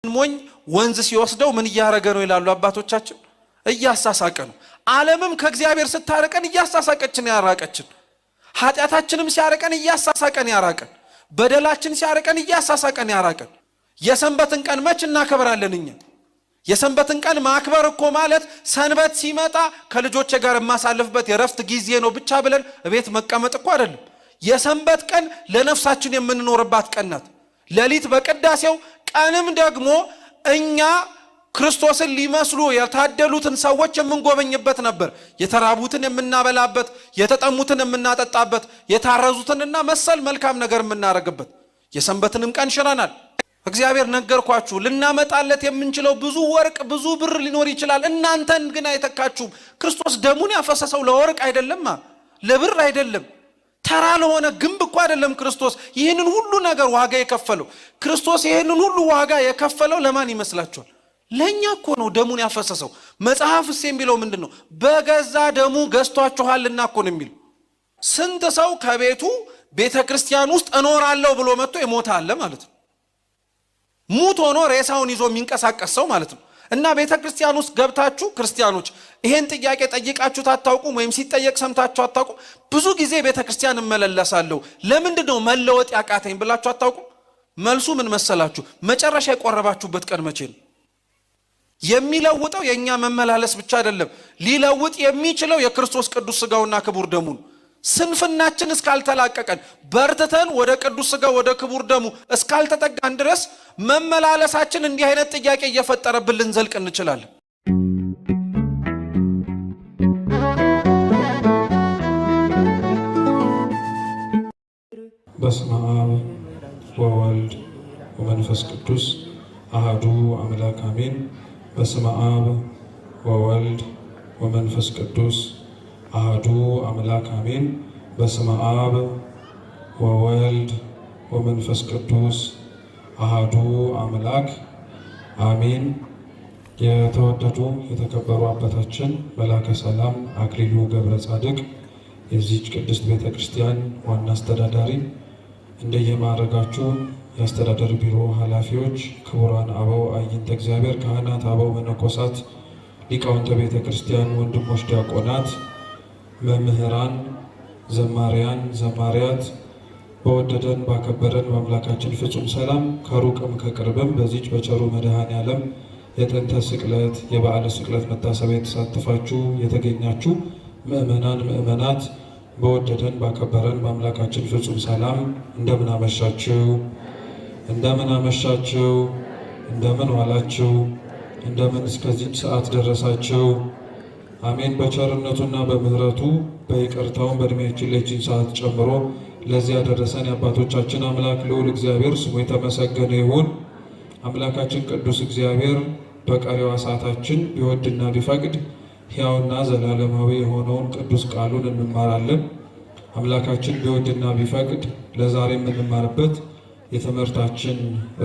ሞኝ ወንዝ ሲወስደው ምን እያረገ ነው ይላሉ አባቶቻችን? እያሳሳቀ ነው። ዓለምም ከእግዚአብሔር ስታረቀን እያሳሳቀችን ያራቀችን፣ ኃጢአታችንም ሲያረቀን እያሳሳቀን ያራቀን፣ በደላችን ሲያረቀን እያሳሳቀን ያራቀን። የሰንበትን ቀን መች እናከብራለን እኛ? የሰንበትን ቀን ማክበር እኮ ማለት ሰንበት ሲመጣ ከልጆቼ ጋር የማሳልፍበት የረፍት ጊዜ ነው ብቻ ብለን ቤት መቀመጥ እኮ አይደለም። የሰንበት ቀን ለነፍሳችን የምንኖርባት ቀን ናት። ሌሊት በቅዳሴው ቀንም ደግሞ እኛ ክርስቶስን ሊመስሉ የታደሉትን ሰዎች የምንጎበኝበት ነበር። የተራቡትን የምናበላበት፣ የተጠሙትን የምናጠጣበት፣ የታረዙትንና መሰል መልካም ነገር የምናረግበት። የሰንበትንም ቀን ሽረናል። እግዚአብሔር ነገርኳችሁ ልናመጣለት የምንችለው ብዙ ወርቅ ብዙ ብር ሊኖር ይችላል፣ እናንተን ግን አይተካችሁም። ክርስቶስ ደሙን ያፈሰሰው ለወርቅ አይደለም፣ ለብር አይደለም፣ ተራ ለሆነ ግንብ እኮ አይደለም። ክርስቶስ ይህንን ሁሉ ነገር ዋጋ የከፈለው ክርስቶስ ይህንን ሁሉ ዋጋ የከፈለው ለማን ይመስላችኋል? ለኛ እኮ ነው ደሙን ያፈሰሰው። መጽሐፍስ የሚለው ምንድነው? በገዛ ደሙ ገዝቷችኋልና እኮ ነው የሚለው። ስንት ሰው ከቤቱ ቤተክርስቲያን ውስጥ እኖራለሁ ብሎ መጥቶ ይሞታ አለ ማለት ነው። ሙት ሆኖ ሬሳውን ይዞ የሚንቀሳቀስ ሰው ማለት ነው። እና ቤተክርስቲያን ውስጥ ገብታችሁ ክርስቲያኖች ይሄን ጥያቄ ጠይቃችሁ ታጣውቁም ወይም ሲጠየቅ ሰምታችሁ አታውቁም? ብዙ ጊዜ ቤተክርስቲያን እመለለሳለሁ ለምንድነው መለወጥ ያቃተኝ ብላችሁ አታውቁም? መልሱ ምን መሰላችሁ? መጨረሻ የቆረባችሁበት ቀን መቼ ነው? የሚለውጠው የኛ መመላለስ ብቻ አይደለም፣ ሊለውጥ የሚችለው የክርስቶስ ቅዱስ ሥጋውና ክቡር ደሙ ነው። ስንፍናችን እስካልተላቀቀን በርትተን ወደ ቅዱስ ሥጋው ወደ ክቡር ደሙ እስካልተጠጋን ድረስ መመላለሳችን እንዲህ አይነት ጥያቄ እየፈጠረብን ልንዘልቅ እንችላለን። በስመ አብ ወወልድ ወመንፈስ ቅዱስ አሐዱ አምላክ አሜን። በስመ አብ ወወልድ ወመንፈስ ቅዱስ አሐዱ አምላክ አሜን። በስመ አብ ወወልድ ወመንፈስ ቅዱስ አሐዱ አምላክ አሜን። የተወደዱ የተከበሩ አባታችን መላከ ሰላም አክሊሉ ገብረ ጻድቅ የዚህች ቅድስት ቤተ ክርስቲያን ዋና አስተዳዳሪ፣ እንደየማዕረጋችሁ የአስተዳደር ቢሮ ኃላፊዎች፣ ክቡራን አበው አይንተ እግዚአብሔር ካህናት፣ አበው መነኮሳት፣ ሊቃውንተ ቤተ ክርስቲያን፣ ወንድሞች ዲያቆናት፣ መምህራን፣ ዘማሪያን፣ ዘማሪያት፣ በወደደን ባከበረን በአምላካችን ፍጹም ሰላም ከሩቅም ከቅርብም በዚች በቸሩ መድኃኔ ዓለም የጥንተ ስቅለት የበዓለ ስቅለት መታሰቢያ የተሳተፋችሁ የተገኛችሁ ምእመናን ምእመናት በወደደን ባከበረን በአምላካችን ፍጹም ሰላም እንደምን አመሻችሁ? እንደምን አመሻችሁ? እንደምን ዋላችሁ? እንደምን እስከዚህ ሰዓት ደረሳችሁ? አሜን። በቸርነቱና በምህረቱ በይቅርታውን በእድሜያችን ለዚህን ሰዓት ጨምሮ ለዚህ ያደረሰን የአባቶቻችን አምላክ ልዑል እግዚአብሔር ስሙ የተመሰገነ ይሁን። አምላካችን ቅዱስ እግዚአብሔር በቀሪዋ ሰዓታችን ቢወድና ቢፈቅድ ሕያውና ዘላለማዊ የሆነውን ቅዱስ ቃሉን እንማራለን። አምላካችን ቢወድና ቢፈቅድ ለዛሬ የምንማርበት የትምህርታችን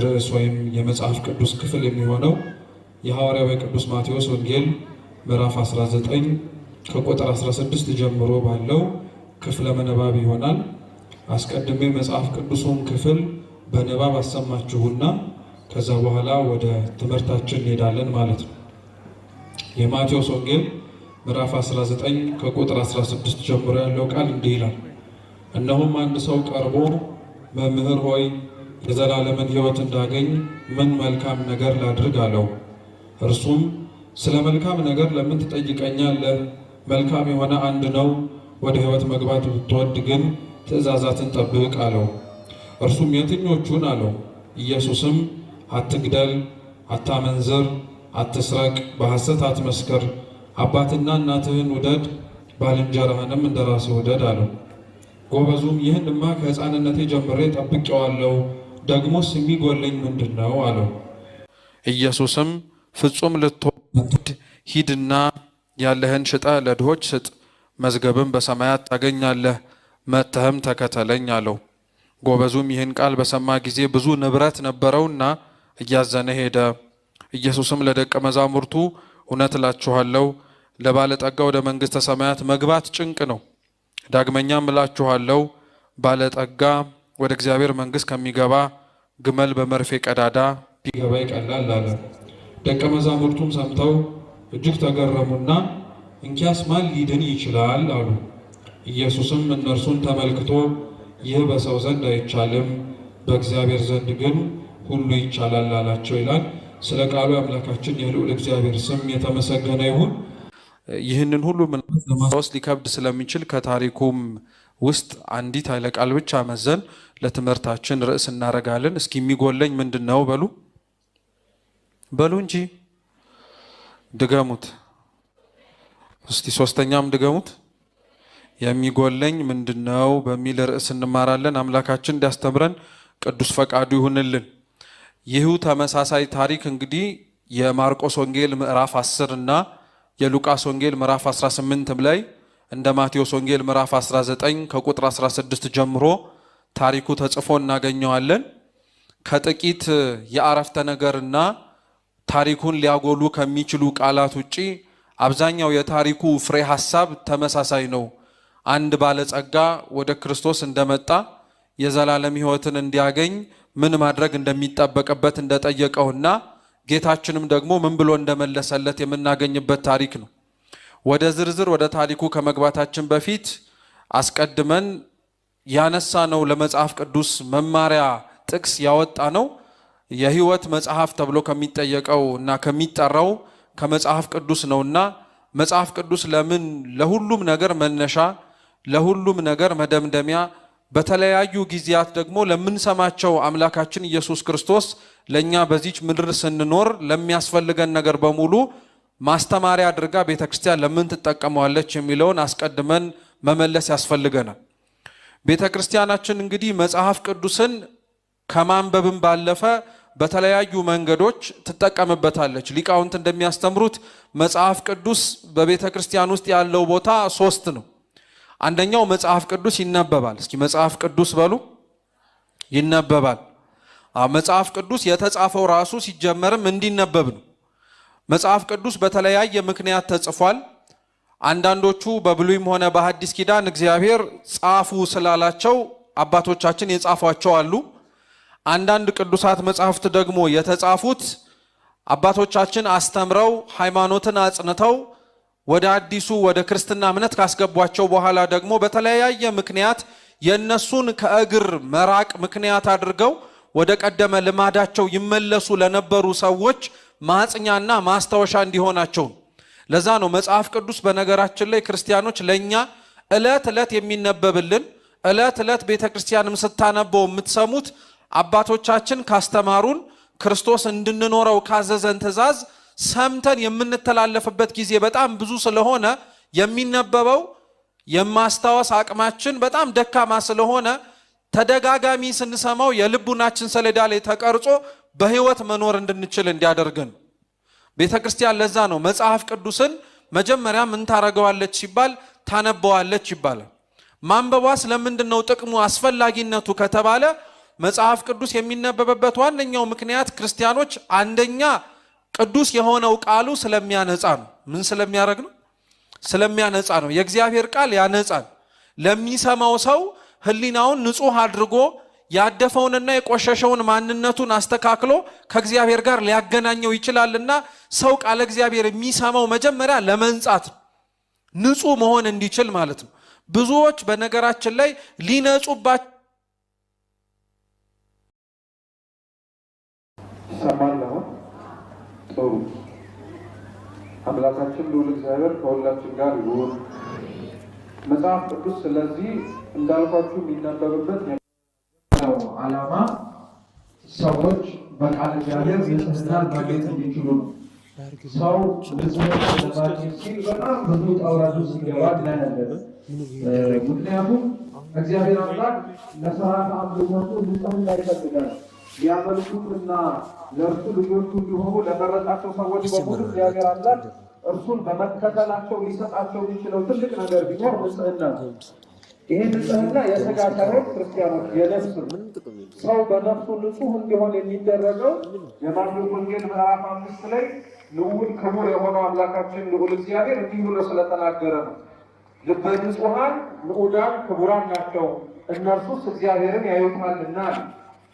ርዕስ ወይም የመጽሐፍ ቅዱስ ክፍል የሚሆነው የሐዋርያው ቅዱስ ማቴዎስ ወንጌል ምዕራፍ 19 ከቁጥር 16 ጀምሮ ባለው ክፍለ ምንባብ ይሆናል። አስቀድሜ መጽሐፍ ቅዱሱን ክፍል በንባብ አሰማችሁና ከዛ በኋላ ወደ ትምህርታችን እንሄዳለን ማለት ነው። የማቴዎስ ወንጌል ምዕራፍ 19 ከቁጥር 16 ጀምሮ ያለው ቃል እንዲህ ይላል። እነሆም አንድ ሰው ቀርቦ መምህር ሆይ የዘላለምን ሕይወት እንዳገኝ ምን መልካም ነገር ላድርግ አለው። እርሱም ስለ መልካም ነገር ለምን ትጠይቀኛለህ? መልካም የሆነ አንድ ነው። ወደ ሕይወት መግባት ብትወድ ግን ትእዛዛትን ጠብቅ አለው። እርሱም የትኞቹን አለው? ኢየሱስም አትግደል፣ አታመንዝር፣ አትስረቅ፣ በሐሰት አትመስክር፣ አባትና እናትህን ውደድ፣ ባልንጀራህንም እንደራስህ ውደድ አለው። ጎበዙም ይህንማ ከሕፃንነቴ ጀምሬ ጠብቄዋለሁ፣ ደግሞስ የሚጎለኝ ምንድን ነው አለው። ኢየሱስም ፍጹም ልትወድ ሂድና ያለህን ሽጠ ለድሆች ስጥ፣ መዝገብም በሰማያት ታገኛለህ፣ መጥተህም ተከተለኝ አለው። ጎበዙም ይህን ቃል በሰማ ጊዜ ብዙ ንብረት ነበረውና እያዘነ ሄደ። ኢየሱስም ለደቀ መዛሙርቱ እውነት እላችኋለሁ ለባለጠጋ ወደ መንግሥተ ሰማያት መግባት ጭንቅ ነው። ዳግመኛም እላችኋለሁ ባለጠጋ ወደ እግዚአብሔር መንግሥት ከሚገባ ግመል በመርፌ ቀዳዳ ቢገባ ይቀላል አለ። ደቀ መዛሙርቱም ሰምተው እጅግ ተገረሙና እንኪያስ ማን ሊድን ይችላል አሉ። ኢየሱስም እነርሱን ተመልክቶ ይህ በሰው ዘንድ አይቻልም፣ በእግዚአብሔር ዘንድ ግን ሁሉ ይቻላል አላቸው ይላል። ስለ ቃሉ አምላካችን የልዑል እግዚአብሔር ስም የተመሰገነ ይሁን። ይህንን ሁሉ ለማስታወስ ሊከብድ ስለሚችል ከታሪኩም ውስጥ አንዲት ኃይለ ቃል ብቻ መዘን ለትምህርታችን ርዕስ እናደርጋለን። እስኪ የሚጎለኝ ምንድን ነው በሉ በሉ እንጂ ድገሙት እስቲ፣ ሶስተኛም ድገሙት። የሚጎለኝ ምንድን ነው በሚል ርዕስ እንማራለን። አምላካችን እንዲያስተምረን ቅዱስ ፈቃዱ ይሁንልን። ይህ ተመሳሳይ ታሪክ እንግዲህ የማርቆስ ወንጌል ምዕራፍ 10 እና የሉቃስ ወንጌል ምዕራፍ 18 ላይ እንደ ማቴዎስ ወንጌል ምዕራፍ 19 ከቁጥር 16 ጀምሮ ታሪኩ ተጽፎ እናገኘዋለን። ከጥቂት የአረፍተ ነገርና ታሪኩን ሊያጎሉ ከሚችሉ ቃላት ውጪ አብዛኛው የታሪኩ ፍሬ ሐሳብ ተመሳሳይ ነው። አንድ ባለጸጋ ወደ ክርስቶስ እንደመጣ የዘላለም ሕይወትን እንዲያገኝ ምን ማድረግ እንደሚጠበቅበት እንደጠየቀውና ጌታችንም ደግሞ ምን ብሎ እንደመለሰለት የምናገኝበት ታሪክ ነው። ወደ ዝርዝር ወደ ታሪኩ ከመግባታችን በፊት አስቀድመን ያነሳ ነው ለመጽሐፍ ቅዱስ መማሪያ ጥቅስ ያወጣ ነው የሕይወት መጽሐፍ ተብሎ ከሚጠየቀው እና ከሚጠራው ከመጽሐፍ ቅዱስ ነውና መጽሐፍ ቅዱስ ለምን ለሁሉም ነገር መነሻ ለሁሉም ነገር መደምደሚያ በተለያዩ ጊዜያት ደግሞ ለምንሰማቸው አምላካችን ኢየሱስ ክርስቶስ ለኛ በዚች ምድር ስንኖር ለሚያስፈልገን ነገር በሙሉ ማስተማሪያ አድርጋ ቤተክርስቲያን ለምን ትጠቀመዋለች የሚለውን አስቀድመን መመለስ ያስፈልገናል። ቤተክርስቲያናችን እንግዲህ መጽሐፍ ቅዱስን ከማንበብም ባለፈ በተለያዩ መንገዶች ትጠቀምበታለች። ሊቃውንት እንደሚያስተምሩት መጽሐፍ ቅዱስ በቤተክርስቲያን ውስጥ ያለው ቦታ 3 ነው። አንደኛው መጽሐፍ ቅዱስ ይነበባል። እስኪ መጽሐፍ ቅዱስ በሉ ይነበባል። መጽሐፍ ቅዱስ የተጻፈው ራሱ ሲጀመርም እንዲነበብ ነው። መጽሐፍ ቅዱስ በተለያየ ምክንያት ተጽፏል። አንዳንዶቹ በብሉይም ሆነ በሐዲስ ኪዳን እግዚአብሔር ጻፉ ስላላቸው አባቶቻችን የጻፏቸው አሉ። አንዳንድ ቅዱሳት መጽሐፍት ደግሞ የተጻፉት አባቶቻችን አስተምረው ሃይማኖትን አጽንተው ወደ አዲሱ ወደ ክርስትና እምነት ካስገቧቸው በኋላ ደግሞ በተለያየ ምክንያት የነሱን ከእግር መራቅ ምክንያት አድርገው ወደ ቀደመ ልማዳቸው ይመለሱ ለነበሩ ሰዎች ማጽኛና ማስታወሻ እንዲሆናቸው። ለዛ ነው መጽሐፍ ቅዱስ በነገራችን ላይ ክርስቲያኖች ለኛ ዕለት ዕለት የሚነበብልን ዕለት ዕለት ቤተክርስቲያንም ስታነበው የምትሰሙት አባቶቻችን ካስተማሩን ክርስቶስ እንድንኖረው ካዘዘን ትእዛዝ ሰምተን የምንተላለፍበት ጊዜ በጣም ብዙ ስለሆነ የሚነበበው የማስታወስ አቅማችን በጣም ደካማ ስለሆነ ተደጋጋሚ ስንሰማው የልቡናችን ሰሌዳ ላይ ተቀርጾ በሕይወት መኖር እንድንችል እንዲያደርገን ቤተክርስቲያን። ለዛ ነው መጽሐፍ ቅዱስን መጀመሪያ ምን ታረገዋለች ሲባል ታነበዋለች ይባላል። ማንበቧስ ለምንድነው ጥቅሙ አስፈላጊነቱ ከተባለ መጽሐፍ ቅዱስ የሚነበብበት ዋነኛው ምክንያት ክርስቲያኖች አንደኛ ቅዱስ የሆነው ቃሉ ስለሚያነጻ ነው። ምን ስለሚያደርግ ነው? ስለሚያነጻ ነው። የእግዚአብሔር ቃል ያነጻል። ለሚሰማው ሰው ሕሊናውን ንጹህ አድርጎ ያደፈውንና የቆሸሸውን ማንነቱን አስተካክሎ ከእግዚአብሔር ጋር ሊያገናኘው ይችላልና ሰው ቃለ እግዚአብሔር የሚሰማው መጀመሪያ ለመንጻት ንጹህ መሆን እንዲችል ማለት ነው። ብዙዎች በነገራችን ላይ ሊነጹባቸው ሰማለሁ። ጥሩ አምላካችን ልዑል እግዚአብሔር ከሁላችን ጋር ይሁን። መጽሐፍ ቅዱስ ስለዚህ እንዳልኳችሁ የሚነበብበት ነው ዓላማ ሰዎች በቃል እግዚአብሔር ንጽሕናን ማግኘት እንዲችሉ ነው። ሰው ንጽሕና ለማግኘት ሲል በጣም ብዙ ጣውራቱ ሲገባ እናያለን። ምክንያቱም እግዚአብሔር አምላክ ለሥርዓተ አምልኮቱ ንጽሕና ይፈልጋል። ሊያመልኩትና ለእርሱ ልጆቹ እንዲሆኑ ለመረጣቸው ሰዎች በሙሉ እግዚአብሔር አምላክ እርሱን በመከተላቸው ሊሰጣቸው የሚችለው ትልቅ ነገር ቢኖር ንጽሕና ነው። ይህ ንጽሕና የሥጋ ሳይሆን ክርስቲያኖች የነፍስ ሰው በነፍሱ ንጹሕ እንዲሆን የሚደረገው የማቴዎስ ወንጌል ምዕራፍ 5 ላይ ልዑል ክቡር የሆነው አምላካችን ልዑል እግዚአብሔር እንዲህ ብሎ ስለተናገረ ነው። ልበ ንጹሐን ንዑዳን ክቡራን ናቸው እነርሱስ እግዚአብሔርን ያዩታልና።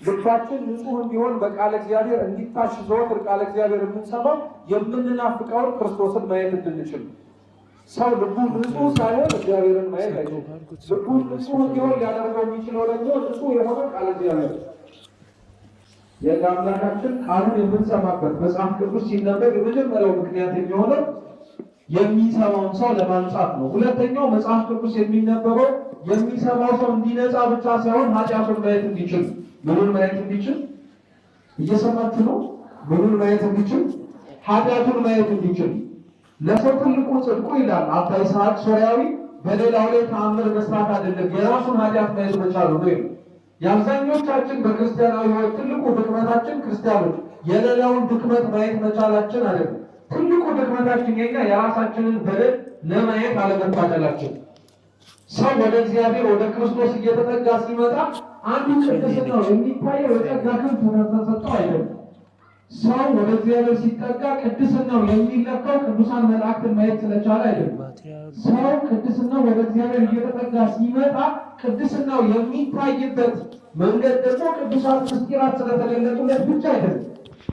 ልባችን ንጹህ እንዲሆን በቃለ እግዚአብሔር እንዲታሽ ዘወትር ቃለ እግዚአብሔር የምንሰማው የምንናፍቀውን ክርስቶስን ማየት እንድንችል። ሰው ልቡ ንጹህ ሳይሆን እግዚአብሔርን ማየት አይችልም። ልቡ ንጹህ እንዲሆን ሊያደርገው የሚችለው ደግሞ ንጹህ የሆነ ቃለ እግዚአብሔር የአምላካችን ቃሉን የምንሰማበት መጽሐፍ ቅዱስ ሲነበብ የመጀመሪያው ምክንያት የሚሆነው የሚሰማውን ሰው ለማንጻት ነው። ሁለተኛው መጽሐፍ ቅዱስ የሚነበበው የሚሰማው ሰው እንዲነጻ ብቻ ሳይሆን ኃጢአቱን ማየት እንዲችል። ምኑን ማየት እንዲችል? እየሰማችሁ ነው? ምኑን ማየት እንዲችል? ኃጢአቱን ማየት እንዲችል። ለሰው ትልቁ ጽድቁ ይላል አባ ይስሐቅ ሶርያዊ በሌላው ላይ ተአምር መስራት አይደለም የራሱን ኃጢአት ማየት መቻሉ ነው። የአብዛኞቻችን በክርስቲያናዊ ሕይወት ትልቁ ድክመታችን ክርስቲያኖች የሌላውን ድክመት ማየት መቻላችን አይደለም። ትልቁ ድክመታችን የኛ የራሳችንን በደል ለማየት አለመታደላችን። ሰው ወደ እግዚአብሔር ወደ ክርስቶስ እየተጠጋ ሲመጣ አንዱ ቅድስናው የሚታየው የጸጋ ክንፍ ተሰጥቶ አይደለም። ሰው ወደ እግዚአብሔር ሲጠጋ ቅድስናው የሚለካው ቅዱሳን መላእክትን ማየት ስለቻለ አይደለም። ሰው ቅድስናው ወደ እግዚአብሔር እየተጠጋ ሲመጣ ቅድስናው የሚታይበት መንገድ ደግሞ ቅዱሳን ምስጢራት ስለተገለጡለት ብቻ አይደለም።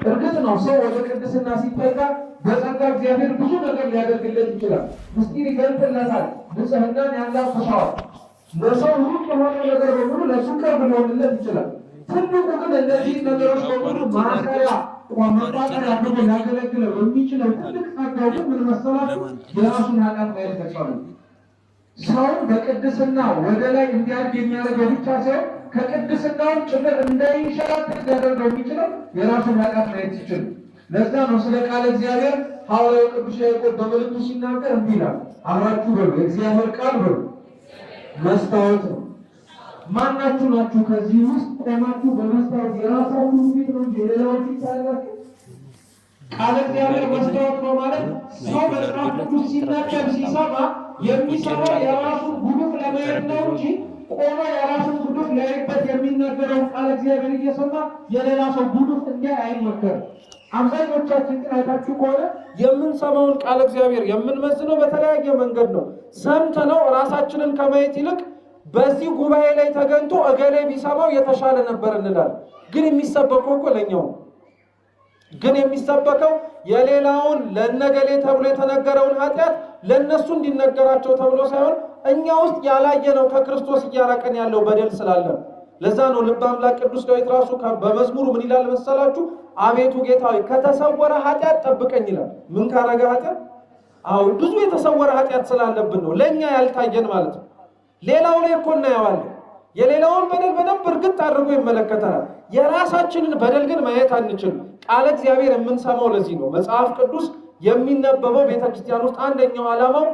እርግጥ ነው ሰው ወደ ቅድስና ሲጠጋ በጸጋ እግዚአብሔር ብዙ ነገር ሊያደርግለት ይችላል። ምስጢር ይገልጥለታል። ንጽሕናን ያላብሰዋል። ለሰው ሩቅ የሆነ ነገር በሙሉ ለሱ ቅርብ ሊሆንለት ይችላል። ትልቁ ግን እነዚህ ነገሮች በሙሉ ማሰሪያ መቋጠሪያ አድርጎ ሊያገለግለው የሚችለው ትልቅ ጸጋው ግን ምን መሰላችሁ? የራሱን ኃጢአት ማየት መቻሉ። ሰውን በቅድስና ወደ ላይ እንዲያድግ የሚያደርገው ብቻ ሳይሆን ከቅድስናውን ጭምር እንዳይንሸራተት ሊያደርገው የሚችለው የራሱን ኃጢአት ማየት ሲችል። ለዛ ነው ስለ ቃለ እግዚአብሔር ሐዋርያው ቅዱስ ያዕቆብ በመልእክቱ ሲናገር እንዲህ ይላል። አብራችሁ በሉ የእግዚአብሔር ቃል በሉ መስታወት ነው። ማናችሁ ናችሁ ከዚህ ውስጥ ቆማችሁ በመስታወት የራሳችሁ ፊት ነው እንጂ የሌላውን ፊት ታያላችሁ? ቃለ እግዚአብሔር መስታወት ነው ማለት ሰው መጽሐፍ ቅዱስ ሲናገር ሲሰማ የሚሰማው የራሱን ጉዱፍ ለማየት ነው እንጂ ቆሞ የራሱን ጉዱፍ ሊያይበት የሚናገረውን ቃለ እግዚአብሔር እየሰማ የሌላ ሰው ጉዱፍ እንዲያይ አይመከርም። አብዛኞቻችን ግን አይታችሁ ከሆነ የምንሰማውን ቃለ እግዚአብሔር የምንመስለው በተለያየ መንገድ ነው። ሰምተነው ራሳችንን ከማየት ይልቅ በዚህ ጉባኤ ላይ ተገኝቶ እገሌ ቢሰማው የተሻለ ነበር እንላለን። ግን የሚሰበከው እኮ ለኛው ግን የሚሰበከው የሌላውን ለነገሌ ተብሎ የተነገረውን ኃጢአት ለነሱ እንዲነገራቸው ተብሎ ሳይሆን እኛ ውስጥ ያላየነው ከክርስቶስ እያራቀን ያለው በደል ስላለ። ለዛ ነው ልበ አምላክ ቅዱስ ዳዊት ራሱ በመዝሙሩ ምን ይላል መሰላችሁ? አቤቱ ጌታዬ ከተሰወረ ኃጢአት ጠብቀኝ ይላል። ምን ካረገ ኃጢአት? አዎ ብዙ የተሰወረ ኃጢአት ስላለብን ነው ለኛ ያልታየን ማለት ነው። ሌላው ላይ እኮ እናየዋለን። የሌላውን በደል በደንብ እርግጥ አድርጎ ይመለከተናል። የራሳችንን በደል ግን ማየት አንችልም። ቃለ እግዚአብሔር የምንሰማው ለዚህ ነው። መጽሐፍ ቅዱስ የሚነበበው ቤተክርስቲያን ውስጥ አንደኛው ዓላማው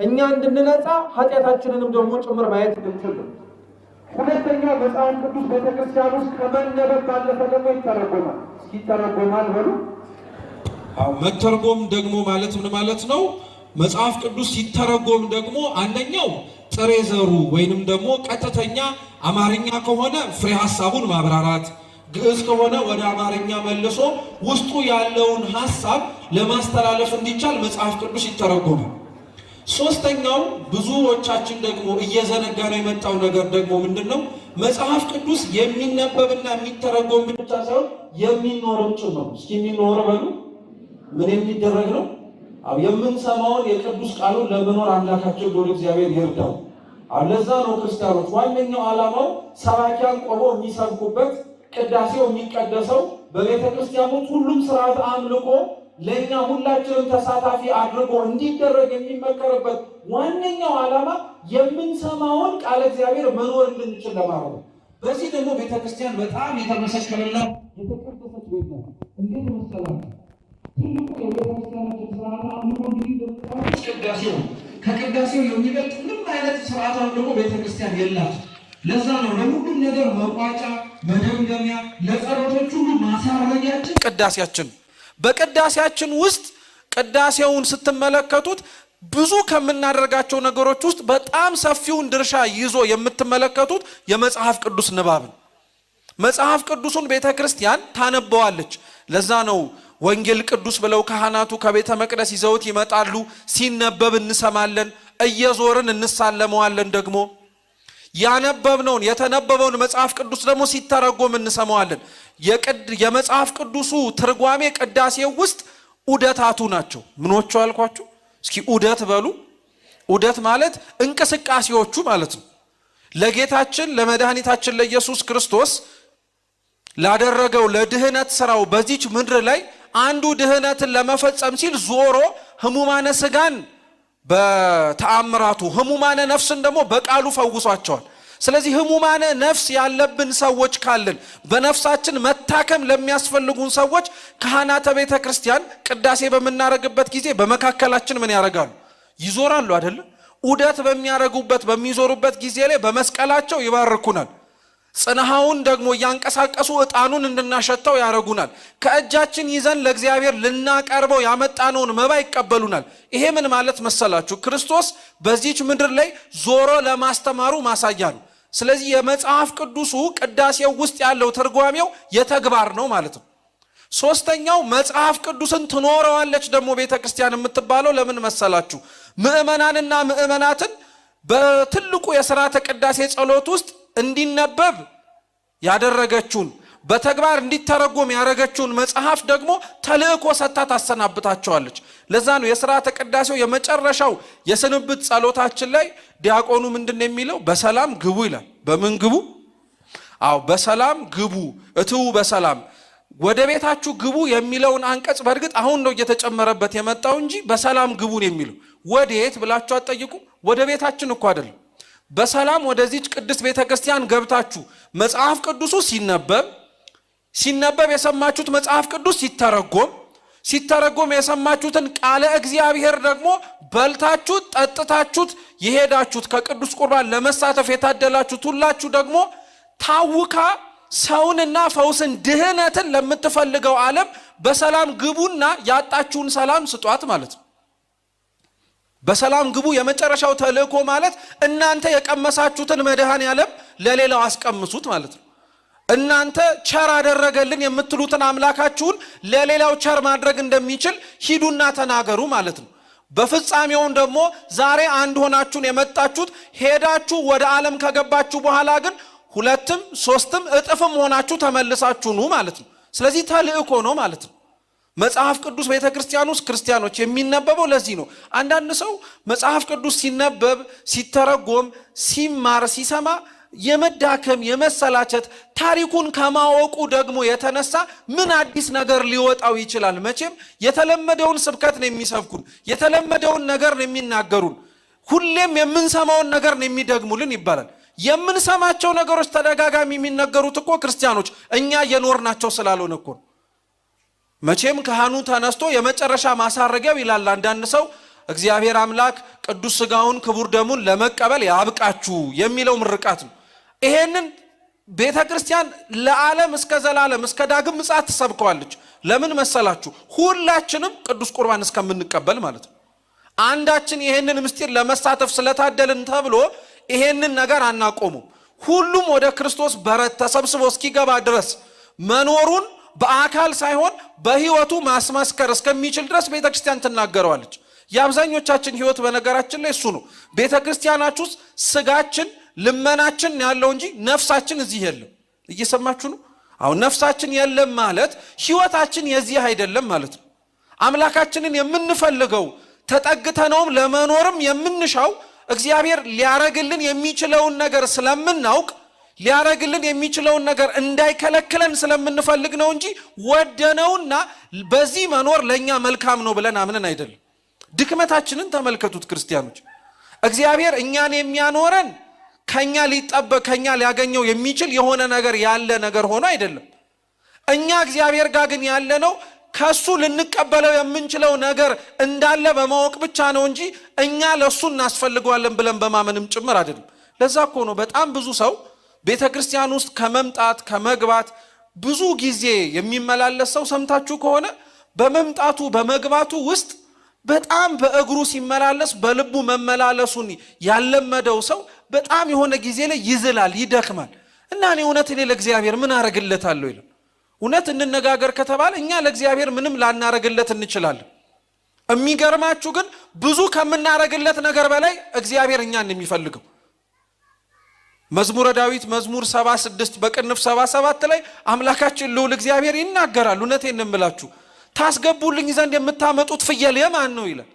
እኛ እንድንነጻ ኃጢአታችንንም ደግሞ ጭምር ማየት እንድንችል። ሁለተኛው መጽሐፍ ቅዱስ ቤተክርስቲያን ውስጥ ከመነበብ ባለፈ ደግሞ ይተረጎማል። ይተረጎማል በሉ። አዎ መተርጎም ደግሞ ማለት ምን ማለት ነው? መጽሐፍ ቅዱስ ሲተረጎም ደግሞ አንደኛው ጥሬ ዘሩ ወይንም ደግሞ ቀጥተኛ አማርኛ ከሆነ ፍሬ ሐሳቡን ማብራራት፣ ግዕዝ ከሆነ ወደ አማርኛ መልሶ ውስጡ ያለውን ሐሳብ ለማስተላለፍ እንዲቻል መጽሐፍ ቅዱስ ይተረጎማል። ሶስተኛው ብዙዎቻችን ደግሞ እየዘነጋ ነው የመጣው ነገር ደግሞ ምንድነው? መጽሐፍ ቅዱስ የሚነበብና የሚተረጎም ብቻ ሳይሆን የሚኖርም ጭምር። እስኪ የሚኖር በሉ ምን የሚደረግ ነው? የምንሰማውን የቅዱስ ቃሉን ለመኖር አምላካችን ወደ እግዚአብሔር ይርዳው። ለዛ ነው ክርስቲያኖች ዋነኛው ዓላማው ሰባኪያን ቆመው የሚሰብኩበት ቅዳሴው የሚቀደሰው በቤተ ክርስቲያኑ ሁሉም ስርዓት አምልኮ ለኛ ሁላችንም ተሳታፊ አድርጎ እንዲደረግ የሚመከርበት ዋነኛው ዓላማ የምንሰማውን ቃለ እግዚአብሔር መኖር እንድንችል ለማለት ነው። በዚህ ደግሞ ቤተ ክርስቲያን በጣም የተመሰከረላት የተቀደሰች ቤት ነው። እንዴት መሰላችሁ? ትልቁ የቤተክርስቲያናችን ስርዓት አምልኮ እንግዲህ ቅዳሴው ከቅዳሴው የሚበልጥ ምንም አይነት ስርዓት አምልኮ ቤተክርስቲያን የላትም። ለዛ ነው ለሁሉም ነገር መቋጫ መደምደሚያ ለጸሎቶች ሁሉ ማሳረጊያችን ቅዳሴያችን። በቅዳሴያችን ውስጥ ቅዳሴውን ስትመለከቱት ብዙ ከምናደርጋቸው ነገሮች ውስጥ በጣም ሰፊውን ድርሻ ይዞ የምትመለከቱት የመጽሐፍ ቅዱስ ንባብን። መጽሐፍ ቅዱሱን ቤተክርስቲያን ታነበዋለች። ለዛ ነው ወንጌል ቅዱስ ብለው ካህናቱ ከቤተ መቅደስ ይዘውት ይመጣሉ። ሲነበብ እንሰማለን፣ እየዞርን እንሳለመዋለን። ደግሞ ያነበብነውን የተነበበውን መጽሐፍ ቅዱስ ደግሞ ሲተረጎም እንሰማዋለን። የመጽሐፍ ቅዱሱ ትርጓሜ ቅዳሴው ውስጥ ዑደታቱ ናቸው። ምኖቹ አልኳችሁ? እስኪ ዑደት በሉ። ዑደት ማለት እንቅስቃሴዎቹ ማለት ነው። ለጌታችን ለመድኃኒታችን ለኢየሱስ ክርስቶስ ላደረገው ለድህነት ስራው በዚች ምድር ላይ አንዱ ድህነትን ለመፈጸም ሲል ዞሮ ህሙማነ ስጋን በተአምራቱ ህሙማነ ነፍስን ደግሞ በቃሉ ፈውሷቸዋል። ስለዚህ ህሙማነ ነፍስ ያለብን ሰዎች ካለን በነፍሳችን መታከም ለሚያስፈልጉን ሰዎች ካህናተ ቤተ ክርስቲያን ቅዳሴ በመናረግበት ጊዜ በመካከላችን ምን ያደርጋሉ? ይዞራሉ አይደል? ዑደት በሚያረጉበት በሚዞሩበት ጊዜ ላይ በመስቀላቸው ይባርኩናል። ጽንሃውን ደግሞ ያንቀሳቀሱ ዕጣኑን እንድናሸተው ያረጉናል። ከእጃችን ይዘን ለእግዚአብሔር ልናቀርበው ያመጣነውን መባ ይቀበሉናል። ይሄ ምን ማለት መሰላችሁ? ክርስቶስ በዚህች ምድር ላይ ዞሮ ለማስተማሩ ማሳያ ነው። ስለዚህ የመጽሐፍ ቅዱሱ ቅዳሴው ውስጥ ያለው ትርጓሜው የተግባር ነው ማለት ነው። ሶስተኛው መጽሐፍ ቅዱስን ትኖረዋለች ደግሞ ቤተክርስቲያን የምትባለው ለምን መሰላችሁ? ምእመናንና ምእመናትን በትልቁ የሥርዓተ ቅዳሴ ጸሎት ውስጥ እንዲነበብ ያደረገችውን በተግባር እንዲተረጎም ያደረገችውን መጽሐፍ ደግሞ ተልእኮ ሰጥታ ታሰናብታቸዋለች። ለዛ ነው የሥርዓተ ቅዳሴው የመጨረሻው የስንብት ጸሎታችን ላይ ዲያቆኑ ምንድነው የሚለው? በሰላም ግቡ ይላል። በምን ግቡ? በሰላም ግቡ እትው በሰላም ወደ ቤታችሁ ግቡ የሚለውን አንቀጽ በእርግጥ አሁን ነው እየተጨመረበት የመጣው እንጂ በሰላም ግቡን የሚለው ወዴት ብላችሁ አትጠይቁ። ወደ ቤታችን እኮ አይደለም። በሰላም ወደዚች ቅድስት ቤተክርስቲያን ገብታችሁ መጽሐፍ ቅዱሱ ሲነበብ የሰማችሁት መጽሐፍ ቅዱስ ሲተረጎም የሰማችሁትን ቃለ እግዚአብሔር ደግሞ በልታችሁት ጠጥታችሁት የሄዳችሁት ከቅዱስ ቁርባን ለመሳተፍ የታደላችሁት ሁላችሁ ደግሞ ታውካ ሰውንና ፈውስን ድህነትን ለምትፈልገው ዓለም በሰላም ግቡና ያጣችሁን ሰላም ስጧት ማለት ነው። በሰላም ግቡ የመጨረሻው ተልእኮ ማለት እናንተ የቀመሳችሁትን መድኃኔዓለም ለሌላው አስቀምሱት ማለት ነው። እናንተ ቸር አደረገልን የምትሉትን አምላካችሁን ለሌላው ቸር ማድረግ እንደሚችል ሂዱና ተናገሩ ማለት ነው። በፍጻሜውን ደግሞ ዛሬ አንድ ሆናችሁን የመጣችሁት ሄዳችሁ ወደ ዓለም ከገባችሁ በኋላ ግን 2ም 3ም እጥፍም ሆናችሁ ተመልሳችሁ ኑ ማለት ነው። ስለዚህ ተልእኮ ነው ማለት ነው። መጽሐፍ ቅዱስ ቤተክርስቲያን ውስጥ ክርስቲያኖች የሚነበበው ለዚህ ነው። አንዳንድ ሰው መጽሐፍ ቅዱስ ሲነበብ ሲተረጎም ሲማር ሲሰማ የመዳከም የመሰላቸት ታሪኩን ከማወቁ ደግሞ የተነሳ ምን አዲስ ነገር ሊወጣው ይችላል? መቼም የተለመደውን ስብከት ነው የሚሰብኩን፣ የተለመደውን ነገር ነው የሚናገሩን፣ ሁሌም የምንሰማውን ነገር ነው የሚደግሙልን ይባላል። የምንሰማቸው ነገሮች ተደጋጋሚ የሚነገሩት እኮ ክርስቲያኖች እኛ የኖርናቸው ስላልሆነ እኮ ነው። መቼም ካህኑ ተነስቶ የመጨረሻ ማሳረጊያው ይላል አንዳንድ ሰው እግዚአብሔር አምላክ ቅዱስ ሥጋውን ክቡር ደሙን ለመቀበል ያብቃችሁ የሚለው ምርቃት ነው። ይሄንን ቤተክርስቲያን ለዓለም እስከ ዘላለም እስከ ዳግም ምጽአት ትሰብከዋለች። ለምን መሰላችሁ? ሁላችንም ቅዱስ ቁርባን እስከምንቀበል ማለት ነው። አንዳችን ይሄንን ምስጢር ለመሳተፍ ስለታደልን ተብሎ ይሄንን ነገር አናቆሙም። ሁሉም ወደ ክርስቶስ በረት ተሰብስቦ እስኪገባ ድረስ መኖሩን በአካል ሳይሆን በህይወቱ ማስመስከር እስከሚችል ድረስ ቤተክርስቲያን ትናገረዋለች። የአብዛኞቻችን ህይወት በነገራችን ላይ እሱ ነው። ቤተክርስቲያናችሁ ውስጥ ስጋችን ልመናችን ያለው እንጂ ነፍሳችን እዚህ የለም። እየሰማችሁ ነው? አሁን ነፍሳችን የለም ማለት ህይወታችን የዚህ አይደለም ማለት ነው። አምላካችንን የምንፈልገው ተጠግተነውም ለመኖርም የምንሻው እግዚአብሔር ሊያረግልን የሚችለውን ነገር ስለምናውቅ ሊያረግልን የሚችለውን ነገር እንዳይከለክለን ስለምንፈልግ ነው እንጂ ወደነውና በዚህ መኖር ለኛ መልካም ነው ብለን አምነን አይደለም። ድክመታችንን ተመልከቱት ክርስቲያኖች። እግዚአብሔር እኛን የሚያኖረን ከኛ ሊጠበቅ ከኛ ሊያገኘው የሚችል የሆነ ነገር ያለ ነገር ሆኖ አይደለም። እኛ እግዚአብሔር ጋር ግን ያለነው ከሱ ልንቀበለው የምንችለው ነገር እንዳለ በማወቅ ብቻ ነው እንጂ እኛ ለሱ እናስፈልገዋለን ብለን በማመንም ጭምር አይደለም። ለዛ እኮ ነው በጣም ብዙ ሰው ቤተክርስቲያን ውስጥ ከመምጣት ከመግባት ብዙ ጊዜ የሚመላለስ ሰው ሰምታችሁ ከሆነ በመምጣቱ በመግባቱ ውስጥ በጣም በእግሩ ሲመላለስ በልቡ መመላለሱን ያለመደው ሰው በጣም የሆነ ጊዜ ላይ ይዝላል፣ ይደክማል። እና እኔ እውነት ለእግዚአብሔር ምን አረግለታለሁ ይላል። እውነት እንነጋገር ከተባለ እኛ ለእግዚአብሔር ምንም ላናረግለት እንችላለን። የሚገርማችሁ ግን ብዙ ከምናረግለት ነገር በላይ እግዚአብሔር እኛን የሚፈልገው መዝሙረ ዳዊት መዝሙር 76 በቅንፍ 77 ላይ አምላካችን ልዑል እግዚአብሔር ይናገራል። እውነቴን እንምላችሁ ታስገቡልኝ ዘንድ የምታመጡት ፍየል የማን ነው ይላል።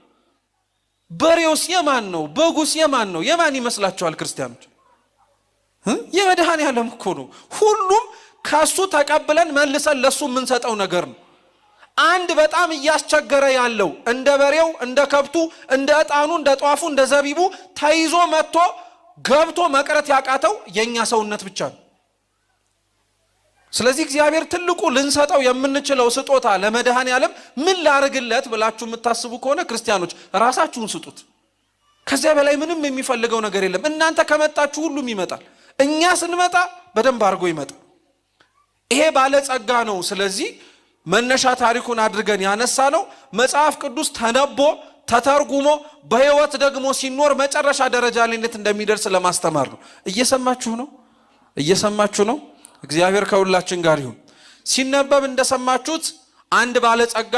በሬውስ የማን ነው? በጉስ የማን ነው? የማን ይመስላችኋል ክርስቲያኖች? የመድኃኔዓለም እኮ ነው። ሁሉም ከሱ ተቀብለን መልሰን ለሱ የምንሰጠው ነገር ነው። አንድ በጣም እያስቸገረ ያለው እንደ በሬው እንደ ከብቱ እንደ ዕጣኑ እንደ ጧፉ እንደ ዘቢቡ ተይዞ መጥቶ ገብቶ መቅረት ያቃተው የኛ ሰውነት ብቻ ነው። ስለዚህ እግዚአብሔር ትልቁ ልንሰጠው የምንችለው ስጦታ ለመድኃኔዓለም ምን ላርግለት ብላችሁ የምታስቡ ከሆነ ክርስቲያኖች ራሳችሁን ስጡት። ከዚያ በላይ ምንም የሚፈልገው ነገር የለም። እናንተ ከመጣችሁ ሁሉም ይመጣል። እኛ ስንመጣ በደንብ አድርጎ ይመጣል። ይሄ ባለጸጋ ነው። ስለዚህ መነሻ ታሪኩን አድርገን ያነሳ ነው መጽሐፍ ቅዱስ ተነቦ ተተርጉሞ በህይወት ደግሞ ሲኖር መጨረሻ ደረጃ ላይ እንዴት እንደሚደርስ ለማስተማር ነው። እየሰማችሁ ነው። እግዚአብሔር ከሁላችን ጋር ይሁን። ሲነበብ እንደሰማችሁት አንድ ባለጸጋ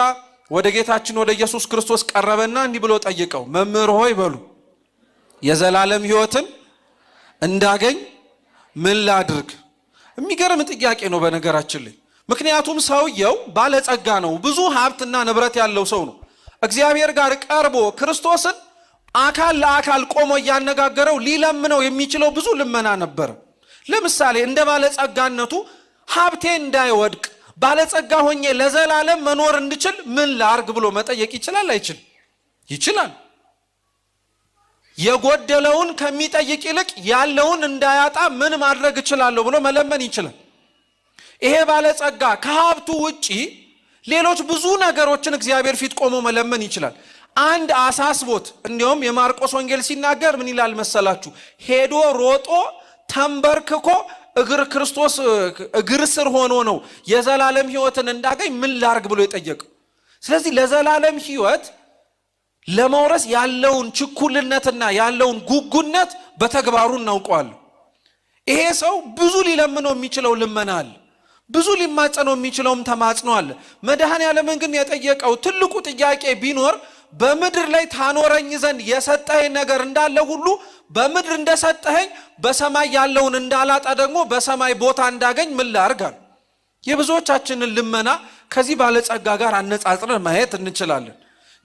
ወደ ጌታችን ወደ ኢየሱስ ክርስቶስ ቀረበና እንዲህ ብሎ ጠየቀው፣ መምህር ሆይ በሉ የዘላለም ህይወትን እንዳገኝ ምን ላድርግ? የሚገርም ጥያቄ ነው በነገራችን ላይ። ምክንያቱም ሰውየው ባለጸጋ ነው፣ ብዙ ሀብትና ንብረት ያለው ሰው ነው። እግዚአብሔር ጋር ቀርቦ ክርስቶስን አካል ለአካል ቆሞ እያነጋገረው ሊለምነው የሚችለው ብዙ ልመና ነበር። ለምሳሌ እንደ ባለጸጋነቱ ሀብቴ እንዳይወድቅ ባለጸጋ ሆኜ ለዘላለም መኖር እንድችል ምን ላርግ ብሎ መጠየቅ ይችላል? አይችልም? ይችላል። የጎደለውን ከሚጠይቅ ይልቅ ያለውን እንዳያጣ ምን ማድረግ እችላለሁ ብሎ መለመን ይችላል። ይሄ ባለጸጋ ከሀብቱ ውጪ ሌሎች ብዙ ነገሮችን እግዚአብሔር ፊት ቆሞ መለመን ይችላል። አንድ አሳስቦት እንዲሁም የማርቆስ ወንጌል ሲናገር ምን ይላል መሰላችሁ? ሄዶ ሮጦ ተንበርክኮ ክርስቶስ እግር ስር ሆኖ ነው የዘላለም ህይወትን እንዳገኝ ምን ላርግ ብሎ የጠየቀው። ስለዚህ ለዘላለም ህይወት ለመውረስ ያለውን ችኩልነትና ያለውን ጉጉነት በተግባሩ እናውቀዋለን። ይሄ ሰው ብዙ ሊለምነው የሚችለው ልመና አለ፣ ብዙ ሊማጸነው የሚችለውም ተማጽኖ አለ። መድኃኔዓለምን ግን የጠየቀው ትልቁ ጥያቄ ቢኖር በምድር ላይ ታኖረኝ ዘንድ የሰጠኸኝ ነገር እንዳለ ሁሉ በምድር እንደሰጠኸኝ በሰማይ ያለውን እንዳላጣ ደግሞ በሰማይ ቦታ እንዳገኝ ምን ላርጋል? የብዙዎቻችንን ልመና ከዚህ ባለጸጋ ጋር አነጻጽረን ማየት እንችላለን።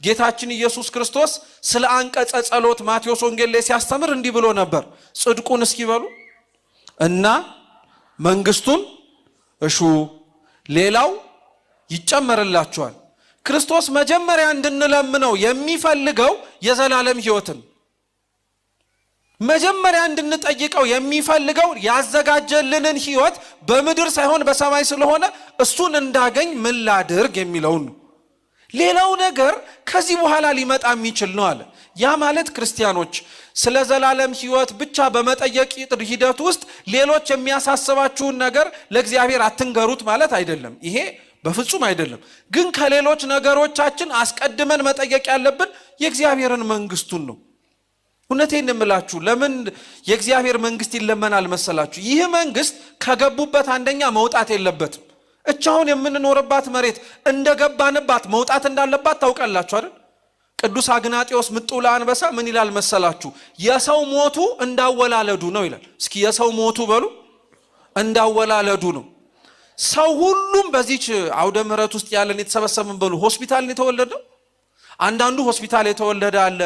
ጌታችን ኢየሱስ ክርስቶስ ስለ አንቀጸ ጸሎት ማቴዎስ ወንጌል ላይ ሲያስተምር እንዲህ ብሎ ነበር፣ ጽድቁን እስኪበሉ እና መንግስቱን እሹ ሌላው ይጨመርላችኋል። ክርስቶስ መጀመሪያ እንድንለምነው የሚፈልገው የዘላለም ህይወትን መጀመሪያ እንድንጠይቀው የሚፈልገው ያዘጋጀልንን ህይወት በምድር ሳይሆን በሰማይ ስለሆነ እሱን እንዳገኝ ምን ላድርግ የሚለውን ነው። ሌላው ነገር ከዚህ በኋላ ሊመጣ የሚችል ነው አለ። ያ ማለት ክርስቲያኖች ስለ ዘላለም ህይወት ብቻ በመጠየቅ ሂደት ውስጥ ሌሎች የሚያሳስባችሁን ነገር ለእግዚአብሔር አትንገሩት ማለት አይደለም። ይሄ በፍጹም አይደለም። ግን ከሌሎች ነገሮቻችን አስቀድመን መጠየቅ ያለብን የእግዚአብሔርን መንግስቱን ነው። እውነቴን እምላችሁ ለምን የእግዚአብሔር መንግስት ይለመናል መሰላችሁ? ይህ መንግስት ከገቡበት አንደኛ መውጣት የለበትም። እቻውን የምንኖርባት መሬት እንደገባንባት መውጣት እንዳለባት ታውቃላችሁ አይደል? ቅዱስ አግናጤዎስ ምጡ ለአንበሳ ምን ይላል መሰላችሁ? የሰው ሞቱ እንዳወላለዱ ነው ይላል። እስኪ የሰው ሞቱ በሉ እንዳወላለዱ ነው። ሰው ሁሉም በዚች አውደ ምሕረት ውስጥ ያለን የተሰበሰበን በሉ ሆስፒታል ነው የተወለደው። አንዳንዱ ሆስፒታል የተወለደ አለ፣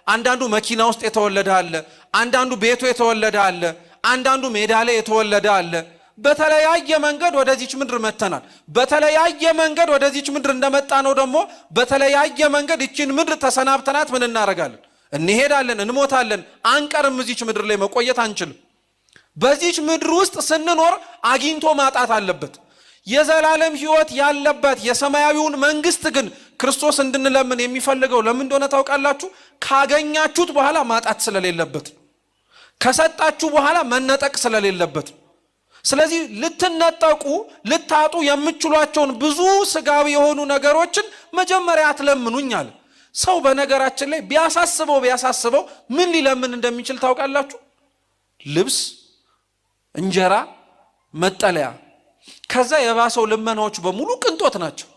አንዳንዱ መኪና ውስጥ የተወለደ አለ፣ አንዳንዱ ቤቱ የተወለደ አለ፣ አንዳንዱ ሜዳ ላይ የተወለደ አለ። በተለያየ መንገድ ወደዚች ምድር መተናል። በተለያየ መንገድ ወደዚች ምድር እንደመጣ ነው ደግሞ በተለያየ መንገድ እቺን ምድር ተሰናብተናት ምን እናረጋለን? እንሄዳለን፣ እንሞታለን። አንቀርም። እዚች ምድር ላይ መቆየት አንችልም። በዚች ምድር ውስጥ ስንኖር አግኝቶ ማጣት አለበት። የዘላለም ህይወት ያለበት የሰማያዊውን መንግስት ግን ክርስቶስ እንድንለምን የሚፈልገው ለምን እንደሆነ ታውቃላችሁ? ካገኛችሁት በኋላ ማጣት ስለሌለበት፣ ከሰጣችሁ በኋላ መነጠቅ ስለሌለበት። ስለዚህ ልትነጠቁ ልታጡ የምትችሏቸውን ብዙ ስጋዊ የሆኑ ነገሮችን መጀመሪያ አትለምኑኝ አለ። ሰው በነገራችን ላይ ቢያሳስበው ምን ሊለምን እንደሚችል ታውቃላችሁ? ልብስ፣ እንጀራ፣ መጠለያ። ከዛ የባሰው ልመናዎች በሙሉ ቅንጦት ናቸው።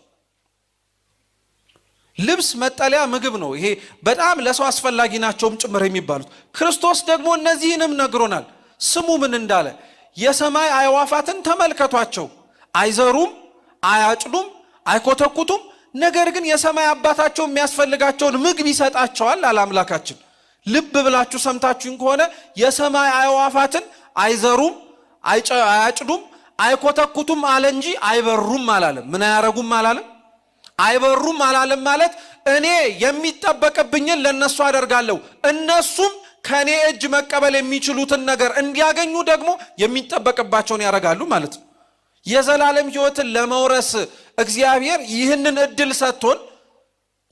ልብስ፣ መጠለያ፣ ምግብ ነው። ይሄ በጣም ለሰው አስፈላጊ ናቸውም ጭምር የሚባሉት። ክርስቶስ ደግሞ እነዚህንም ነግሮናል። ስሙ ምን እንዳለ የሰማይ አዕዋፋትን ተመልከቷቸው አይዘሩም አያጭዱም አይኮተኩቱም ነገር ግን የሰማይ አባታቸው የሚያስፈልጋቸውን ምግብ ይሰጣቸዋል አለ አምላካችን ልብ ብላችሁ ሰምታችሁን ከሆነ የሰማይ አዕዋፋትን አይዘሩም አያጭዱም አይኮተኩቱም አለ እንጂ አይበሩም አላለም ምን ያረጉም አላለም አይበሩም አላለም ማለት እኔ የሚጠበቅብኝን ለነሱ አደርጋለሁ እነሱም ከኔ እጅ መቀበል የሚችሉትን ነገር እንዲያገኙ ደግሞ የሚጠበቅባቸውን ያረጋሉ ማለት ነው የዘላለም ሕይወትን ለመውረስ እግዚአብሔር ይህንን እድል ሰጥቶን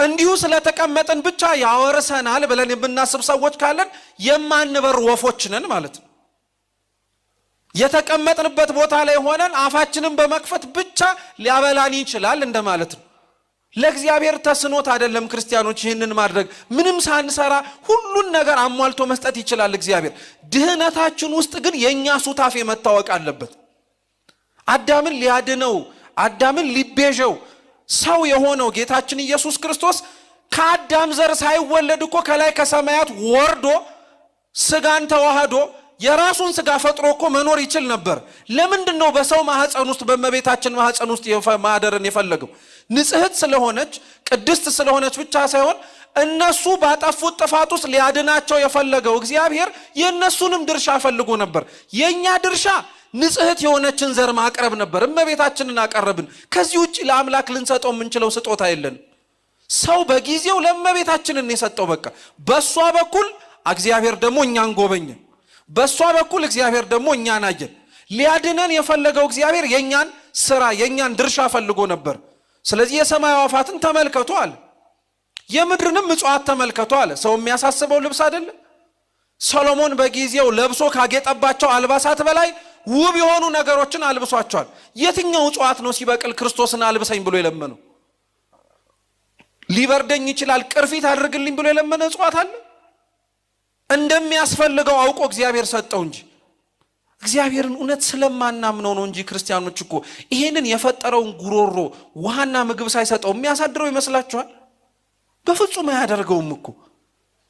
እንዲሁ ስለተቀመጠን ብቻ ያወርሰናል ብለን የምናስብ ሰዎች ካለን የማንበር ወፎች ነን ማለት ነው የተቀመጥንበት ቦታ ላይ ሆነን አፋችንን በመክፈት ብቻ ሊያበላን ይችላል እንደማለት ነው ለእግዚአብሔር ተስኖት አይደለም ክርስቲያኖች ይህንን ማድረግ ምንም ሳንሰራ ሁሉን ነገር አሟልቶ መስጠት ይችላል እግዚአብሔር ድህነታችን ውስጥ ግን የኛ ሱታፌ መታወቅ አለበት አዳምን ሊያድነው አዳምን ሊቤዠው ሰው የሆነው ጌታችን ኢየሱስ ክርስቶስ ከአዳም ዘር ሳይወለድ እኮ ከላይ ከሰማያት ወርዶ ስጋን ተዋህዶ የራሱን ስጋ ፈጥሮ እኮ መኖር ይችል ነበር ለምንድነው በሰው ማህፀን ውስጥ በመቤታችን ማህፀን ውስጥ ማደረን የፈለገው ንጽህት ስለሆነች ቅድስት ስለሆነች ብቻ ሳይሆን እነሱ ባጠፉት ጥፋት ውስጥ ሊያድናቸው የፈለገው እግዚአብሔር የነሱንም ድርሻ ፈልጎ ነበር የኛ ድርሻ ንጽህት የሆነችን ዘር ማቅረብ ነበር እመቤታችንን አቀረብን ከዚህ ውጪ ለአምላክ ልንሰጠው የምንችለው ስጦታ የለን ሰው በጊዜው ለእመቤታችንን የሰጠው በቃ በሷ በኩል እግዚአብሔር ደግሞ እኛን ጎበኘ በሷ በኩል እግዚአብሔር ደግሞ እኛን አየ ሊያድነን የፈለገው እግዚአብሔር የኛን ስራ የኛን ድርሻ ፈልጎ ነበር ስለዚህ የሰማይ አዕዋፋትን ተመልከቱ አለ የምድርንም እጽዋት ተመልከቱ አለ ሰው የሚያሳስበው ልብስ አይደለ ሰሎሞን በጊዜው ለብሶ ካጌጠባቸው አልባሳት በላይ ውብ የሆኑ ነገሮችን አልብሷቸዋል የትኛው እጽዋት ነው ሲበቅል ክርስቶስን አልብሰኝ ብሎ የለመነው ሊበርደኝ ይችላል ቅርፊት አድርግልኝ ብሎ የለመነ እጽዋት አለ እንደሚያስፈልገው አውቆ እግዚአብሔር ሰጠው እንጂ እግዚአብሔርን እውነት ስለማናምነው ነው እንጂ ክርስቲያኖች እኮ ይሄንን የፈጠረውን ጉሮሮ ውሃና ምግብ ሳይሰጠው የሚያሳድረው ይመስላችኋል በፍጹም አያደርገውም እኮ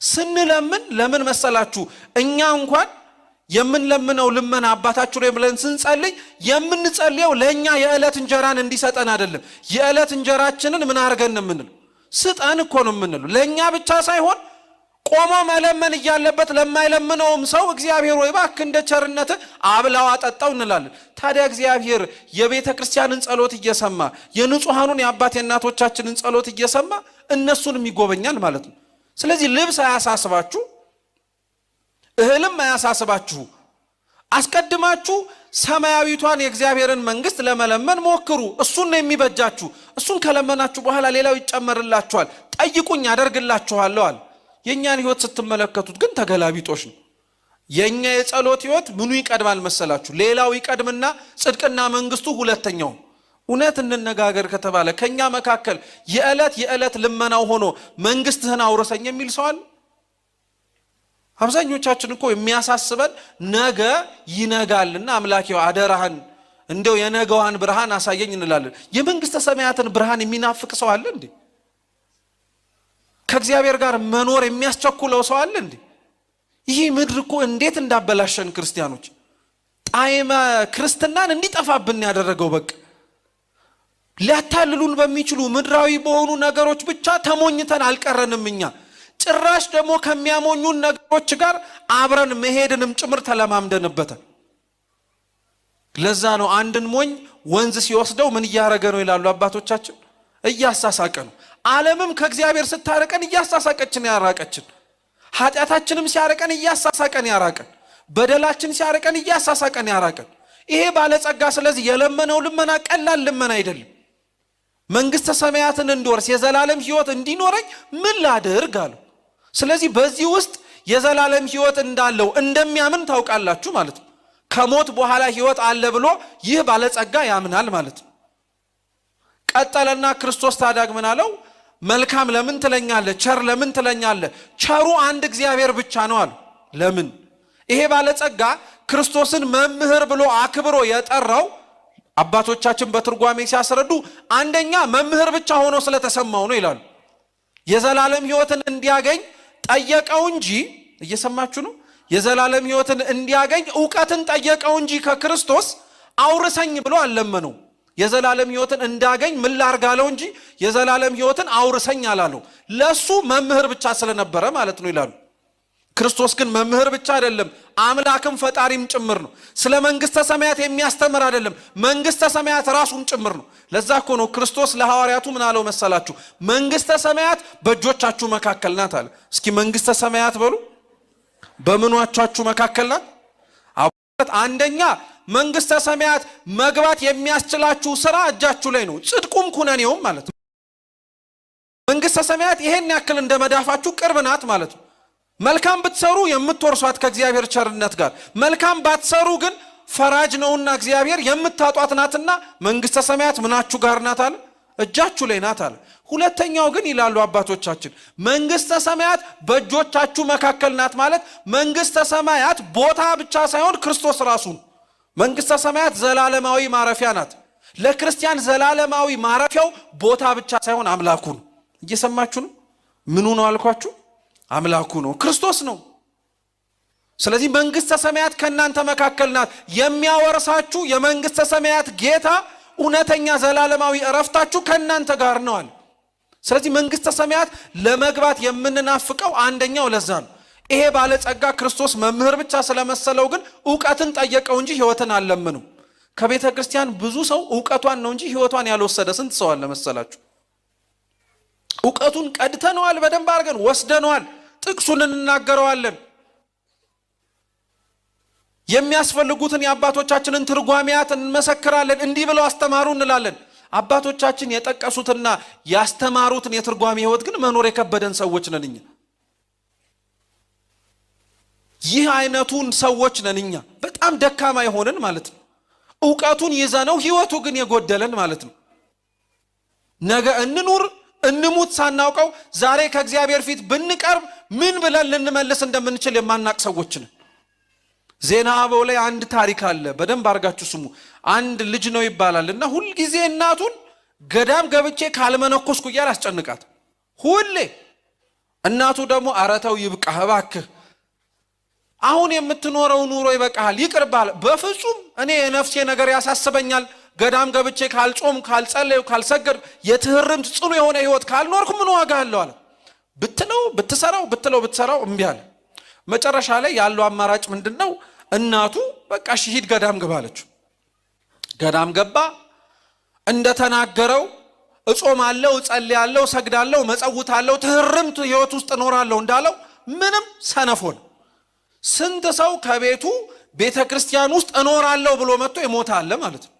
ስንለምን ለምን መሰላችሁ እኛ እንኳን የምንለምነው ልመና አባታችሁ ላይ ብለን ስንጸልይ የምንጸልየው ለኛ የዕለት እንጀራን እንዲሰጠን አይደለም የዕለት እንጀራችንን ምን አርገን እንምንል ስጠን እኮ ነው የምንለው ለኛ ብቻ ሳይሆን ቆሞ መለመን ያለበት ለማይለምነውም ሰው እግዚአብሔር ወይ ባክ እንደ ቸርነት አብላው አጠጣው እንላለን ታዲያ እግዚአብሔር የቤተ ክርስቲያንን ጸሎት እየሰማ የንጹሃኑን የአባት የእናቶቻችንን ጸሎት እየሰማ እነሱንም ይጎበኛል ማለት ነው ስለዚህ ልብስ አያሳስባችሁ እህልም አያሳስባችሁ አስቀድማችሁ ሰማያዊቷን የእግዚአብሔርን መንግስት ለመለመን ሞክሩ እሱን ነው የሚበጃችሁ እሱን ከለመናችሁ በኋላ ሌላው ይጨመርላችኋል ጠይቁኝ ያደርግላችኋለሁ አለ የኛን ህይወት ስትመለከቱት ግን ተገላቢጦሽ ነው የኛ የጸሎት ህይወት ምኑ ይቀድማል መሰላችሁ ሌላው ይቀድምና ጽድቅና መንግስቱ ሁለተኛው እውነት እንነጋገር ከተባለ ከኛ መካከል የዕለት ልመናው ሆኖ መንግስትህን አውርሰኝ የሚል ሰው አለ አብዛኞቻችን እኮ የሚያሳስበን ነገ ይነጋልና አምላኬው አደራህን እንደው የነገዋን ብርሃን አሳየኝ እንላለን የመንግስተ ሰማያትን ብርሃን የሚናፍቅ ሰው አለ እንዴ ከእግዚአብሔር ጋር መኖር የሚያስቸኩለው ሰው አለ እንዴ ይሄ ምድር እኮ እንዴት እንዳበላሸን ክርስቲያኖች ጣይመ ክርስትናን እንዲጠፋብን ያደረገው በቃ ሊያታልሉን በሚችሉ ምድራዊ በሆኑ ነገሮች ብቻ ተሞኝተን አልቀረንም እኛ ጭራሽ ደግሞ ከሚያሞኙን ነገሮች ጋር አብረን መሄድንም ጭምር ተለማምደንበታል ለዛ ነው አንድን ሞኝ ወንዝ ሲወስደው ምን ያረገ ነው ይላሉ አባቶቻችን እያሳሳቀ ነው ዓለምም ከእግዚአብሔር ስታረቀን እያሳሳቀችን ያራቀችን ኃጢያታችንም ሲያረቀን እያሳሳቀን ያራቀን በደላችን ሲያረቀን እያሳሳቀን ያራቀን ይሄ ባለጸጋ ስለዚህ የለመነው ልመና ቀላል ልመና አይደለም መንግስተ ሰማያትን እንድወርስ የዘላለም ሕይወት እንዲኖረኝ ምን ላድርግ አለ ስለዚህ በዚህ ውስጥ የዘላለም ሕይወት እንዳለው እንደሚያምን ታውቃላችሁ ማለት ነው ከሞት በኋላ ሕይወት አለ ብሎ ይህ ባለጸጋ ያምናል ማለት ነው ቀጠለና ክርስቶስ ታዳግ ምን አለው መልካም ለምን ትለኛለህ ቸር ለምን ትለኛለህ ቸሩ አንድ እግዚአብሔር ብቻ ነው አለ ለምን ይሄ ባለጸጋ ክርስቶስን መምህር ብሎ አክብሮ የጠራው አባቶቻችን በትርጓሜ ሲያስረዱ አንደኛ መምህር ብቻ ሆኖ ስለተሰማው ነው ይላሉ የዘላለም ሕይወትን እንዲያገኝ ጠየቀው እንጂ እየሰማችሁ ነው የዘላለም ሕይወትን እንዲያገኝ ዕውቀትን ጠየቀው እንጂ ከክርስቶስ አውርሰኝ ብሎ አልለመነው። የዘላለም ሕይወትን እንዳገኝ ምን ላርጋለው እንጂ የዘላለም ሕይወትን አውርሰኝ አላለው። ለሱ መምህር ብቻ ስለነበረ ማለት ነው ይላሉ። ክርስቶስ ግን መምህር ብቻ አይደለም፣ አምላክም ፈጣሪም ጭምር ነው። ስለ መንግስተ ሰማያት የሚያስተምር አይደለም፣ መንግስተ ሰማያት ራሱም ጭምር ነው። ለዛ እኮ ነው ክርስቶስ ለሐዋርያቱ ምን አለው መሰላችሁ? መንግስተ ሰማያት በእጆቻችሁ መካከል ናት አለ። እስኪ መንግስተ ሰማያት በሉ። በምኗቻችሁ መካከል ናት? አንደኛ መንግስተ ሰማያት መግባት የሚያስችላችሁ ስራ እጃችሁ ላይ ነው፣ ጽድቁም ኩነኔውም ማለት ነው። መንግስተ ሰማያት ይሄን ያክል እንደ መዳፋችሁ ቅርብ ናት ማለት ነው። መልካም ብትሰሩ የምትወርሷት ከእግዚአብሔር ቸርነት ጋር፣ መልካም ባትሰሩ ግን ፈራጅ ነውና እግዚአብሔር የምታጧት ናትና መንግስተ ሰማያት ምናችሁ ጋር ናት አለ? እጃችሁ ላይ ናት አለ። ሁለተኛው ግን ይላሉ አባቶቻችን መንግስተ ሰማያት በእጆቻችሁ መካከል ናት ማለት መንግስተ ሰማያት ቦታ ብቻ ሳይሆን ክርስቶስ ራሱ ነው። መንግስተ ሰማያት ዘላለማዊ ማረፊያ ናት። ለክርስቲያን ዘላለማዊ ማረፊያው ቦታ ብቻ ሳይሆን አምላኩ ነው። እየሰማችሁ ነው? ምኑ ነው አልኳችሁ? አምላኩ ነው፣ ክርስቶስ ነው። ስለዚህ መንግስተ ሰማያት ከእናንተ መካከል ናት። የሚያወርሳችሁ የመንግስተ ሰማያት ጌታ እውነተኛ ዘላለማዊ እረፍታችሁ ከእናንተ ጋር ነው አለ። ስለዚህ መንግስተ ሰማያት ለመግባት የምንናፍቀው አንደኛው ለዛ ነው። ይሄ ባለጸጋ ክርስቶስ መምህር ብቻ ስለመሰለው ግን ዕውቀትን ጠየቀው እንጂ ሕይወትን አልለመነው። ከቤተ ክርስቲያን ብዙ ሰው ዕውቀቷን ነው እንጂ ሕይወቷን ያልወሰደ ስንት ሰው አለ መሰላችሁ? ዕውቀቱን ቀድተነዋል፣ በደንብ አድርገን ወስደነዋል፣ ጥቅሱን እንናገረዋለን፣ የሚያስፈልጉትን የአባቶቻችንን ትርጓሜያት እንመሰክራለን፣ እንዲህ ብለው አስተማሩ እንላለን። አባቶቻችን የጠቀሱትና ያስተማሩትን የትርጓሜ ሕይወት ግን መኖር የከበደን ሰዎች ነን እኛ። ይህ አይነቱን ሰዎች ነን እኛ፣ በጣም ደካማ የሆንን ማለት ነው። ዕውቀቱን ይዘነው ሕይወቱ ግን የጎደለን ማለት ነው። ነገ እንኑር እንሙት ሳናውቀው ዛሬ ከእግዚአብሔር ፊት ብንቀርብ ምን ብለን ልንመልስ እንደምንችል የማናቅ ሰዎች ነን። ዜና አበው ላይ አንድ ታሪክ አለ፣ በደንብ አድርጋችሁ ስሙ። አንድ ልጅ ነው ይባላል እና ሁልጊዜ እናቱን ገዳም ገብቼ ካልመነኮስኩ እያለ አስጨንቃት። ሁሌ እናቱ ደግሞ አረተው ይብቃህ እባክህ፣ አሁን የምትኖረው ኑሮ ይበቃሃል፣ ይቅርባል። በፍጹም እኔ የነፍሴ ነገር ያሳስበኛል፣ ገዳም ገብቼ ካልጾም ካልጸለዩ ካልሰገድ የትህርምት ጽኑ የሆነ ህይወት ካልኖርኩ ምን ዋጋ አለው አለ። ብትሰራው እምቢ አለ። መጨረሻ ላይ ያለው አማራጭ ምንድነው? እናቱ በቃ ሂድ ገዳም ግባ አለችው። ገዳም ገባ። እንደተናገረው እጾማለሁ፣ እጸልያለሁ፣ ሰግዳለሁ፣ መጸውታለሁ፣ ትህርምት ህይወት ውስጥ እኖራለሁ እንዳለው ምንም ሰነፍ ሆነ። ስንት ሰው ከቤቱ ቤተ ክርስቲያን ውስጥ እኖራለሁ ብሎ መጥቶ ይሞታ አለ ማለት ነው።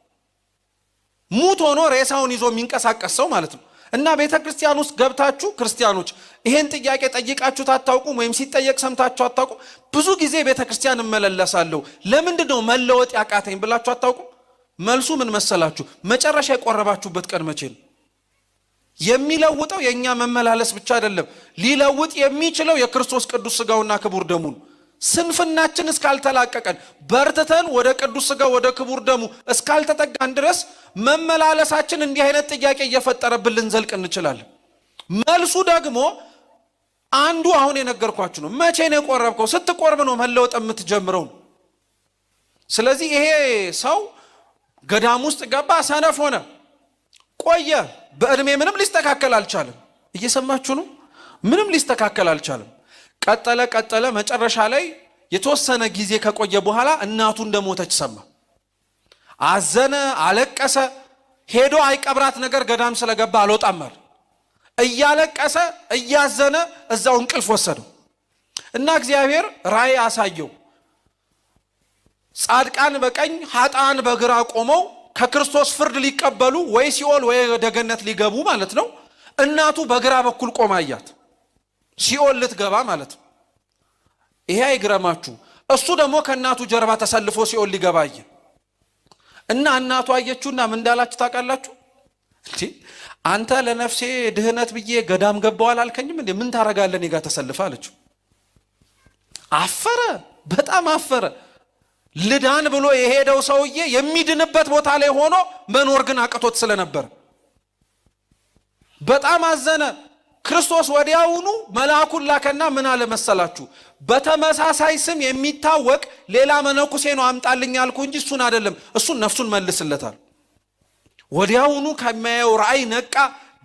ሙት ሆኖ ሬሳውን ይዞ የሚንቀሳቀስ ሰው ማለት ነው። እና ቤተ ክርስቲያን ውስጥ ገብታችሁ ክርስቲያኖች ይሄን ጥያቄ ጠይቃችሁ አታውቁም? ወይም ሲጠየቅ ሰምታችሁ አታውቁም? ብዙ ጊዜ ቤተ ክርስቲያን እመለለሳለሁ ለምንድን ነው መለወጥ ያቃተኝ ብላችሁ አታውቁም? መልሱ ምን መሰላችሁ? መጨረሻ የቆረባችሁበት ቀን መቼ ነው? የሚለውጠው የኛ መመላለስ ብቻ አይደለም፣ ሊለውጥ የሚችለው የክርስቶስ ቅዱስ ሥጋውና ክቡር ደሙ ነው። ስንፍናችን እስካልተላቀቀን በርትተን ወደ ቅዱስ ሥጋው ወደ ክቡር ደሙ እስካልተጠጋን ድረስ መመላለሳችን እንዲህ አይነት ጥያቄ እየፈጠረብን ልንዘልቅ እንችላለን። መልሱ ደግሞ አንዱ አሁን የነገርኳችሁ ነው። መቼ ነው የቆረብከው? ስትቆርብ ነው መለወጥ የምትጀምረው። ስለዚህ ይሄ ሰው ገዳም ውስጥ ገባ፣ ሰነፍ ሆነ፣ ቆየ። በእድሜ ምንም ሊስተካከል አልቻለም። እየሰማችሁ ነው? ምንም ሊስተካከል አልቻለም። ቀጠለ። መጨረሻ ላይ የተወሰነ ጊዜ ከቆየ በኋላ እናቱ እንደሞተች ሰማ። አዘነ፣ አለቀሰ። ሄዶ አይቀብራት ነገር ገዳም ስለገባ አልወጣም አለ። እያለቀሰ እያዘነ እዛው እንቅልፍ ወሰደው እና እግዚአብሔር ራእይ አሳየው። ጻድቃን በቀኝ ኃጥአን በግራ ቆመው ከክርስቶስ ፍርድ ሊቀበሉ ወይ ሲኦል ወይ ወደ ገነት ሊገቡ ማለት ነው። እናቱ በግራ በኩል ቆማ አያት፣ ሲኦል ልትገባ ማለት ነው። ይሄ አይግረማችሁ። እሱ ደግሞ ከእናቱ ጀርባ ተሰልፎ ሲኦል ሊገባ አየ እና እናቱ አየችውና ምን እንዳላችሁ ታውቃላችሁ? አንተ ለነፍሴ ድህነት ብዬ ገዳም ገባዋል አልከኝም እንዴ? ምን ታረጋለህ እኔ ጋር ተሰልፈ አለችው። አፈረ፣ በጣም አፈረ። ልዳን ብሎ የሄደው ሰውዬ የሚድንበት ቦታ ላይ ሆኖ መኖር ግን አቅቶት ስለነበር በጣም አዘነ። ክርስቶስ ወዲያውኑ መልአኩን ላከና ምን አለ መሰላችሁ? በተመሳሳይ ስም የሚታወቅ ሌላ መነኩሴ ነው አምጣልኝ አልኩ እንጂ እሱን አይደለም፣ እሱን ነፍሱን መልስለታል። ወዲያውኑ ከሚያየው ራእይ ነቃ፣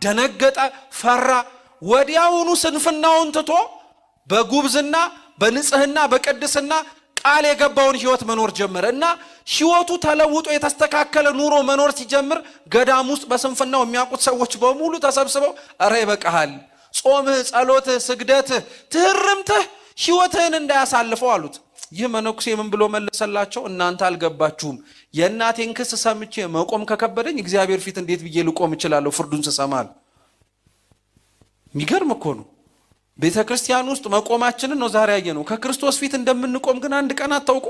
ደነገጠ፣ ፈራ። ወዲያውኑ ስንፍናውን ትቶ በጉብዝና በንጽህና በቅድስና ቃል የገባውን ህይወት መኖር ጀመረ እና ህይወቱ ተለውጦ የተስተካከለ ኑሮ መኖር ሲጀምር ገዳም ውስጥ በስንፍናው የሚያውቁት ሰዎች በሙሉ ተሰብስበው አረ ይበቃሃል፣ ጾምህ፣ ጸሎትህ፣ ስግደትህ፣ ትህርምትህ ህይወትህን እንዳያሳልፈው አሉት። ይህ መነኩሴ ምን ብሎ መለሰላቸው? እናንተ አልገባችሁም። የእናቴን ክስ ሰምቼ መቆም ከከበደኝ እግዚአብሔር ፊት እንዴት ብዬ ልቆም እችላለሁ ፍርዱን ስሰማል? የሚገርም እኮ ነው። ቤተ ክርስቲያን ውስጥ መቆማችንን ነው ዛሬ ያየነው። ከክርስቶስ ፊት እንደምንቆም ግን አንድ ቀን አታውቁ?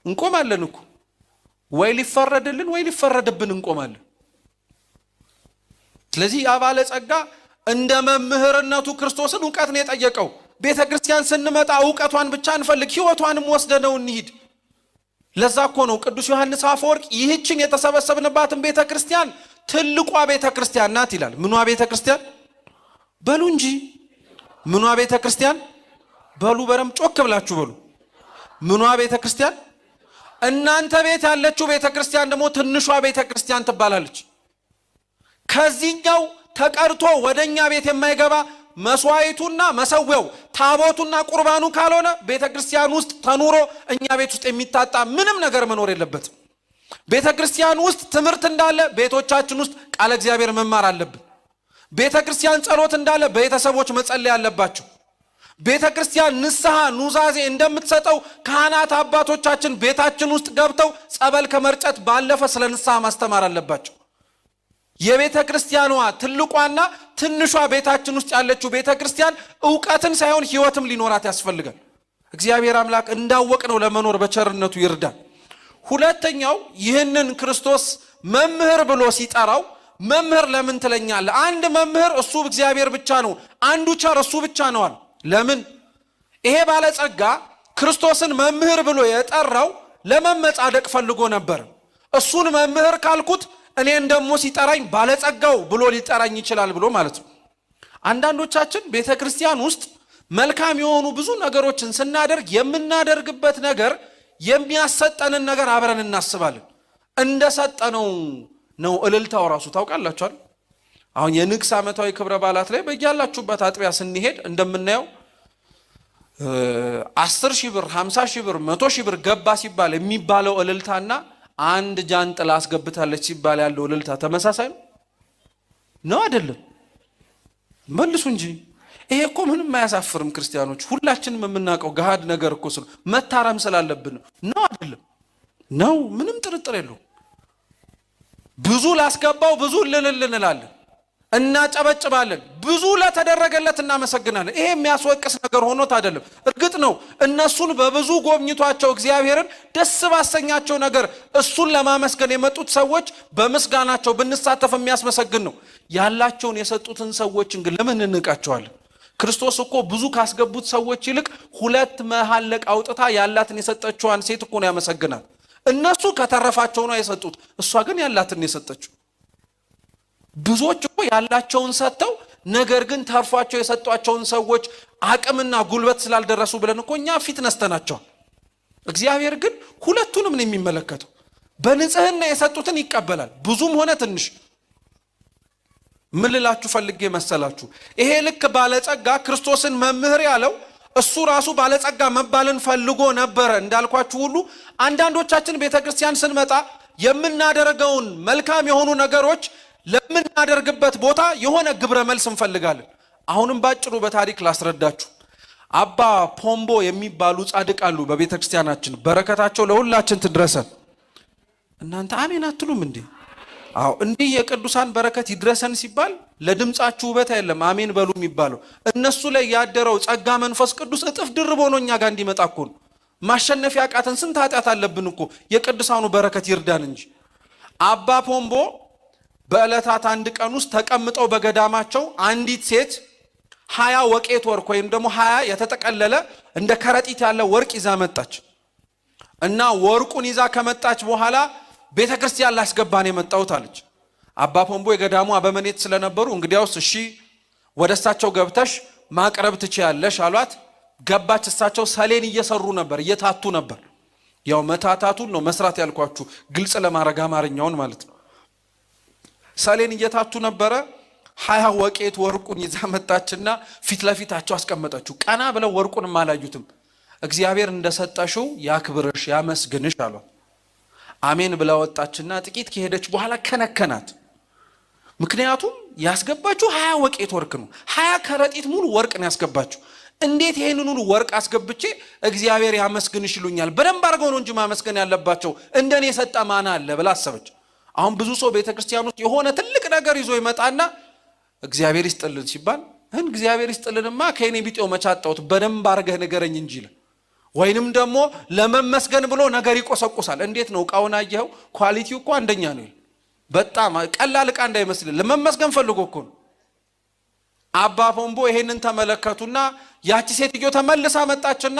እንቆማለን እኮ ወይ ሊፈረድልን ወይ ሊፈረድብን እንቆማለን። ስለዚህ ያ ባለጸጋ እንደ መምህርነቱ ክርስቶስን ዕውቀት ነው የጠየቀው። ቤተ ክርስቲያን ስንመጣ ዕውቀቷን ብቻ እንፈልግ፣ ህይወቷንም ወስደነው እንሂድ። ለዛ እኮ ነው ቅዱስ ዮሐንስ አፈወርቅ ይህችን የተሰበሰብንባትን ቤተ ክርስቲያን ትልቋ ቤተ ክርስቲያን ናት ይላል። ምኗ ቤተ ክርስቲያን በሉ እንጂ ምኗ ቤተ ክርስቲያን በሉ፣ በደምብ ጮክ ብላችሁ በሉ። ምኗ ቤተ ክርስቲያን? እናንተ ቤት ያለችው ቤተ ክርስቲያን ደግሞ ትንሿ ቤተ ክርስቲያን ትባላለች። ከዚህኛው ተቀርቶ ወደኛ ቤት የማይገባ መስዋዕቱና መሰዊያው ታቦቱና ቁርባኑ ካልሆነ ቤተ ክርስቲያን ውስጥ ተኑሮ እኛ ቤት ውስጥ የሚታጣ ምንም ነገር መኖር የለበትም። ቤተ ክርስቲያን ውስጥ ትምህርት እንዳለ ቤቶቻችን ውስጥ ቃለ እግዚአብሔር መማር አለብን። ቤተ ክርስቲያን ጸሎት እንዳለ ቤተሰቦች መጸለይ አለባቸው። ቤተ ክርስቲያን ንስሐ ኑዛዜ እንደምትሰጠው ካህናት አባቶቻችን ቤታችን ውስጥ ገብተው ጸበል ከመርጨት ባለፈ ስለ ንስሐ ማስተማር አለባቸው። የቤተ ክርስቲያኗ ትልቋና ትንሿ ቤታችን ውስጥ ያለችው ቤተ ክርስቲያን ዕውቀትን ሳይሆን ህይወትም ሊኖራት ያስፈልጋል። እግዚአብሔር አምላክ እንዳወቅነው ለመኖር በቸርነቱ ይርዳል። ሁለተኛው ይህንን ክርስቶስ መምህር ብሎ ሲጠራው መምህር ለምን ትለኛለህ? አንድ መምህር እሱ እግዚአብሔር ብቻ ነው፣ አንዱ ቸር እሱ ብቻ ነው አለ። ለምን? ይሄ ባለጸጋ ክርስቶስን መምህር ብሎ የጠራው ለመመጻደቅ ፈልጎ ነበር። እሱን መምህር ካልኩት እኔን ደግሞ ሲጠራኝ ባለጸጋው ብሎ ሊጠራኝ ይችላል ብሎ ማለት ነው። አንዳንዶቻችን ቤተ ክርስቲያን ውስጥ መልካም የሆኑ ብዙ ነገሮችን ስናደርግ የምናደርግበት ነገር የሚያሰጠንን ነገር አብረን እናስባለን። እንደሰጠነው ነው እልልታው ራሱ ታውቃላችኋል። አሁን የንግስ ዓመታዊ ክብረ በዓላት ላይ በያላችሁበት አጥቢያ ስንሄድ እንደምናየው 10,000 ብር 50,000 ብር 100,000 ብር ገባ ሲባል የሚባለው እልልታና አንድ ጃንጥላ አስገብታለች ሲባል ያለው እልልታ ተመሳሳይ ነው አይደለም? መልሱ እንጂ። ይሄ እኮ ምንም አያሳፍርም። ክርስቲያኖች ሁላችንም የምናውቀው ገሃድ ነገር እኮ መታረም ስላለብን ነው አይደለም? ነው፣ ምንም ጥርጥር የለውም። ብዙ ላስገባው ብዙ ልልል እንላለን፣ እናጨበጭባለን፣ ብዙ ለተደረገለት እናመሰግናለን። ይሄ የሚያስወቅስ ነገር ሆኖት አይደለም። እርግጥ ነው እነሱን በብዙ ጎብኝቷቸው እግዚአብሔርን ደስ ባሰኛቸው ነገር እሱን ለማመስገን የመጡት ሰዎች በምስጋናቸው ብንሳተፍ የሚያስመሰግን ነው። ያላቸውን የሰጡትን ሰዎችን ግን ለምን እንንቃቸዋለን? ክርስቶስ እኮ ብዙ ካስገቡት ሰዎች ይልቅ 2 መሐለቅ አውጥታ ያላትን የሰጠችዋን ሴት እኮ ነው ያመሰግናል። እነሱ ከተረፋቸው ነው የሰጡት፣ እሷ ግን ያላትን የሰጠችው። ብዙዎች እኮ ያላቸውን ሰጥተው ነገር ግን ተርፏቸው የሰጧቸውን ሰዎች አቅምና ጉልበት ስላልደረሱ ብለን እኮ እኛ ፊት ነስተናቸዋል። እግዚአብሔር ግን ሁለቱንም ነው የሚመለከተው። በንጽህና የሰጡትን ይቀበላል፣ ብዙም ሆነ ትንሽ። ምን ልላችሁ ፈልጌ መሰላችሁ? ይሄ ልክ ባለጸጋ ክርስቶስን መምህር ያለው እሱ ራሱ ባለጸጋ መባልን ፈልጎ ነበረ እንዳልኳችሁ ሁሉ አንዳንዶቻችን ቤተክርስቲያን ስንመጣ የምናደርገውን መልካም የሆኑ ነገሮች ለምናደርግበት ቦታ የሆነ ግብረ መልስ እንፈልጋለን። አሁንም ባጭሩ በታሪክ ላስረዳችሁ። አባ ፖምቦ የሚባሉ ጻድቅ አሉ በቤተክርስቲያናችን። በረከታቸው ለሁላችን ትድረሰን። እናንተ አሜን አትሉም እንዴ? አዎ፣ እንዲህ የቅዱሳን በረከት ይድረሰን ሲባል ለድምጻችሁ ውበት አይደለም አሜን በሉ የሚባለው። እነሱ ላይ ያደረው ጸጋ መንፈስ ቅዱስ እጥፍ ድርብ ሆኖ እኛ ጋር እንዲመጣ እኮ ነው። ማሸነፍ ያቃተን ስንት ኃጢአት አለብን እኮ። የቅዱሳኑ በረከት ይርዳን እንጂ። አባ ፖምቦ በዕለታት አንድ ቀን ውስጥ ተቀምጠው በገዳማቸው አንዲት ሴት 20 ወቄት ወርቅ ወይም ደግሞ 20 የተጠቀለለ እንደ ከረጢት ያለ ወርቅ ይዛ መጣች እና ወርቁን ይዛ ከመጣች በኋላ ቤተ ክርስቲያን ላስገባን የመጣሁት አለች። አባ ፖምቦ የገዳሙ አበመኔት ስለነበሩ እንግዲያውስ እሺ ወደ እሳቸው ገብተሽ ማቅረብ ትችያለሽ አሏት። ገባች። እሳቸው ሰሌን እየሰሩ ነበር፣ እየታቱ ነበር። ያው መታታቱን ነው መስራት ያልኳችሁ ግልጽ ለማድረግ አማርኛውን ማለት ነው። ሰሌን እየታቱ ነበረ። 20 ወቄት ወርቁን ይዛ መጣችና ፊት ለፊታቸው አስቀመጠችው። ቀና ብለው ወርቁንም አላዩትም። እግዚአብሔር እንደሰጠሽው ያክብርሽ ያመስግንሽ አሏት። አሜን ብላ ወጣችና ጥቂት ከሄደች በኋላ ከነከናት። ምክንያቱም ያስገባችው 20 ወቄት ወርቅ ነው። 20 ከረጢት ሙሉ ወርቅ ነው ያስገባችው። እንዴት ይሄንን ሁሉ ወርቅ አስገብቼ እግዚአብሔር ያመስግንሽ ይሉኛል? በደንብ አድርገው ነው እንጂ ማመስገን ያለባቸው፣ እንደኔ የሰጠ ማን አለ ብላ አሰበች። አሁን ብዙ ሰው ቤተክርስቲያን ውስጥ የሆነ ትልቅ ነገር ይዞ ይመጣና እግዚአብሔር ይስጥልን ሲባል እግዚአብሔር ይስጥልንማ ከኔ ቢጤው መቻጣውት በደንብ አድርገህ ንገረኝ እንጂ ይላል። ወይንም ደግሞ ለመመስገን ብሎ ነገር ይቆሰቁሳል። እንዴት ነው ዕቃውን አየኸው? ኳሊቲው እኮ አንደኛ ነው። በጣም ቀላል ዕቃ እንዳይመስል ለመመስገን ፈልጎ እኮ ነው። አባ ፖምቦ ይሄንን ተመለከቱና ያቺ ሴትዮ ተመልሳ መጣችና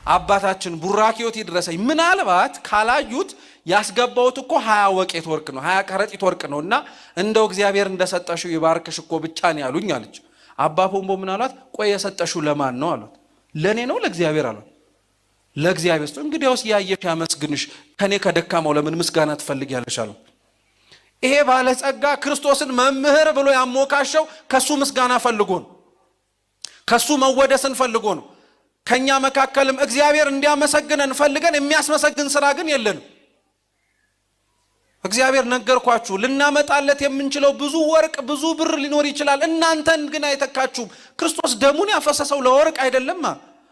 አባታችን ቡራኪዮት ይድረሰኝ፣ ምናልባት ካላዩት ያስገባውት እኮ 20 ወቄት ወርቅ ነው፣ 20 ከረጢት ወርቅ ነውና እንደው እግዚአብሔር እንደሰጠሽው ይባርክሽ እኮ ብቻ ነው ያሉኝ አለች። አባ ፖምቦ ምን አሏት? ቆይ የሰጠሽው ለማን ነው አሏት። ለኔ ነው ለእግዚአብሔር አሏት። ለእግዚአብሔር እንግዲያውስ ያየሽ ያመስግንሽ፣ ከኔ ከደካማው ለምን ምስጋና ትፈልጊያለሽ አሏት። ይሄ ባለጸጋ ክርስቶስን መምህር ብሎ ያሞካሸው ከሱ ምስጋና ፈልጎ ነው፣ ከሱ መወደስን ፈልጎ ነው። ከኛ መካከልም እግዚአብሔር እንዲያመሰግነን ፈልገን የሚያስመሰግን ስራ ግን የለንም። እግዚአብሔር ነገርኳችሁ፣ ልናመጣለት የምንችለው ብዙ ወርቅ ብዙ ብር ሊኖር ይችላል፣ እናንተን ግን አይተካችሁም። ክርስቶስ ደሙን ያፈሰሰው ለወርቅ አይደለም፣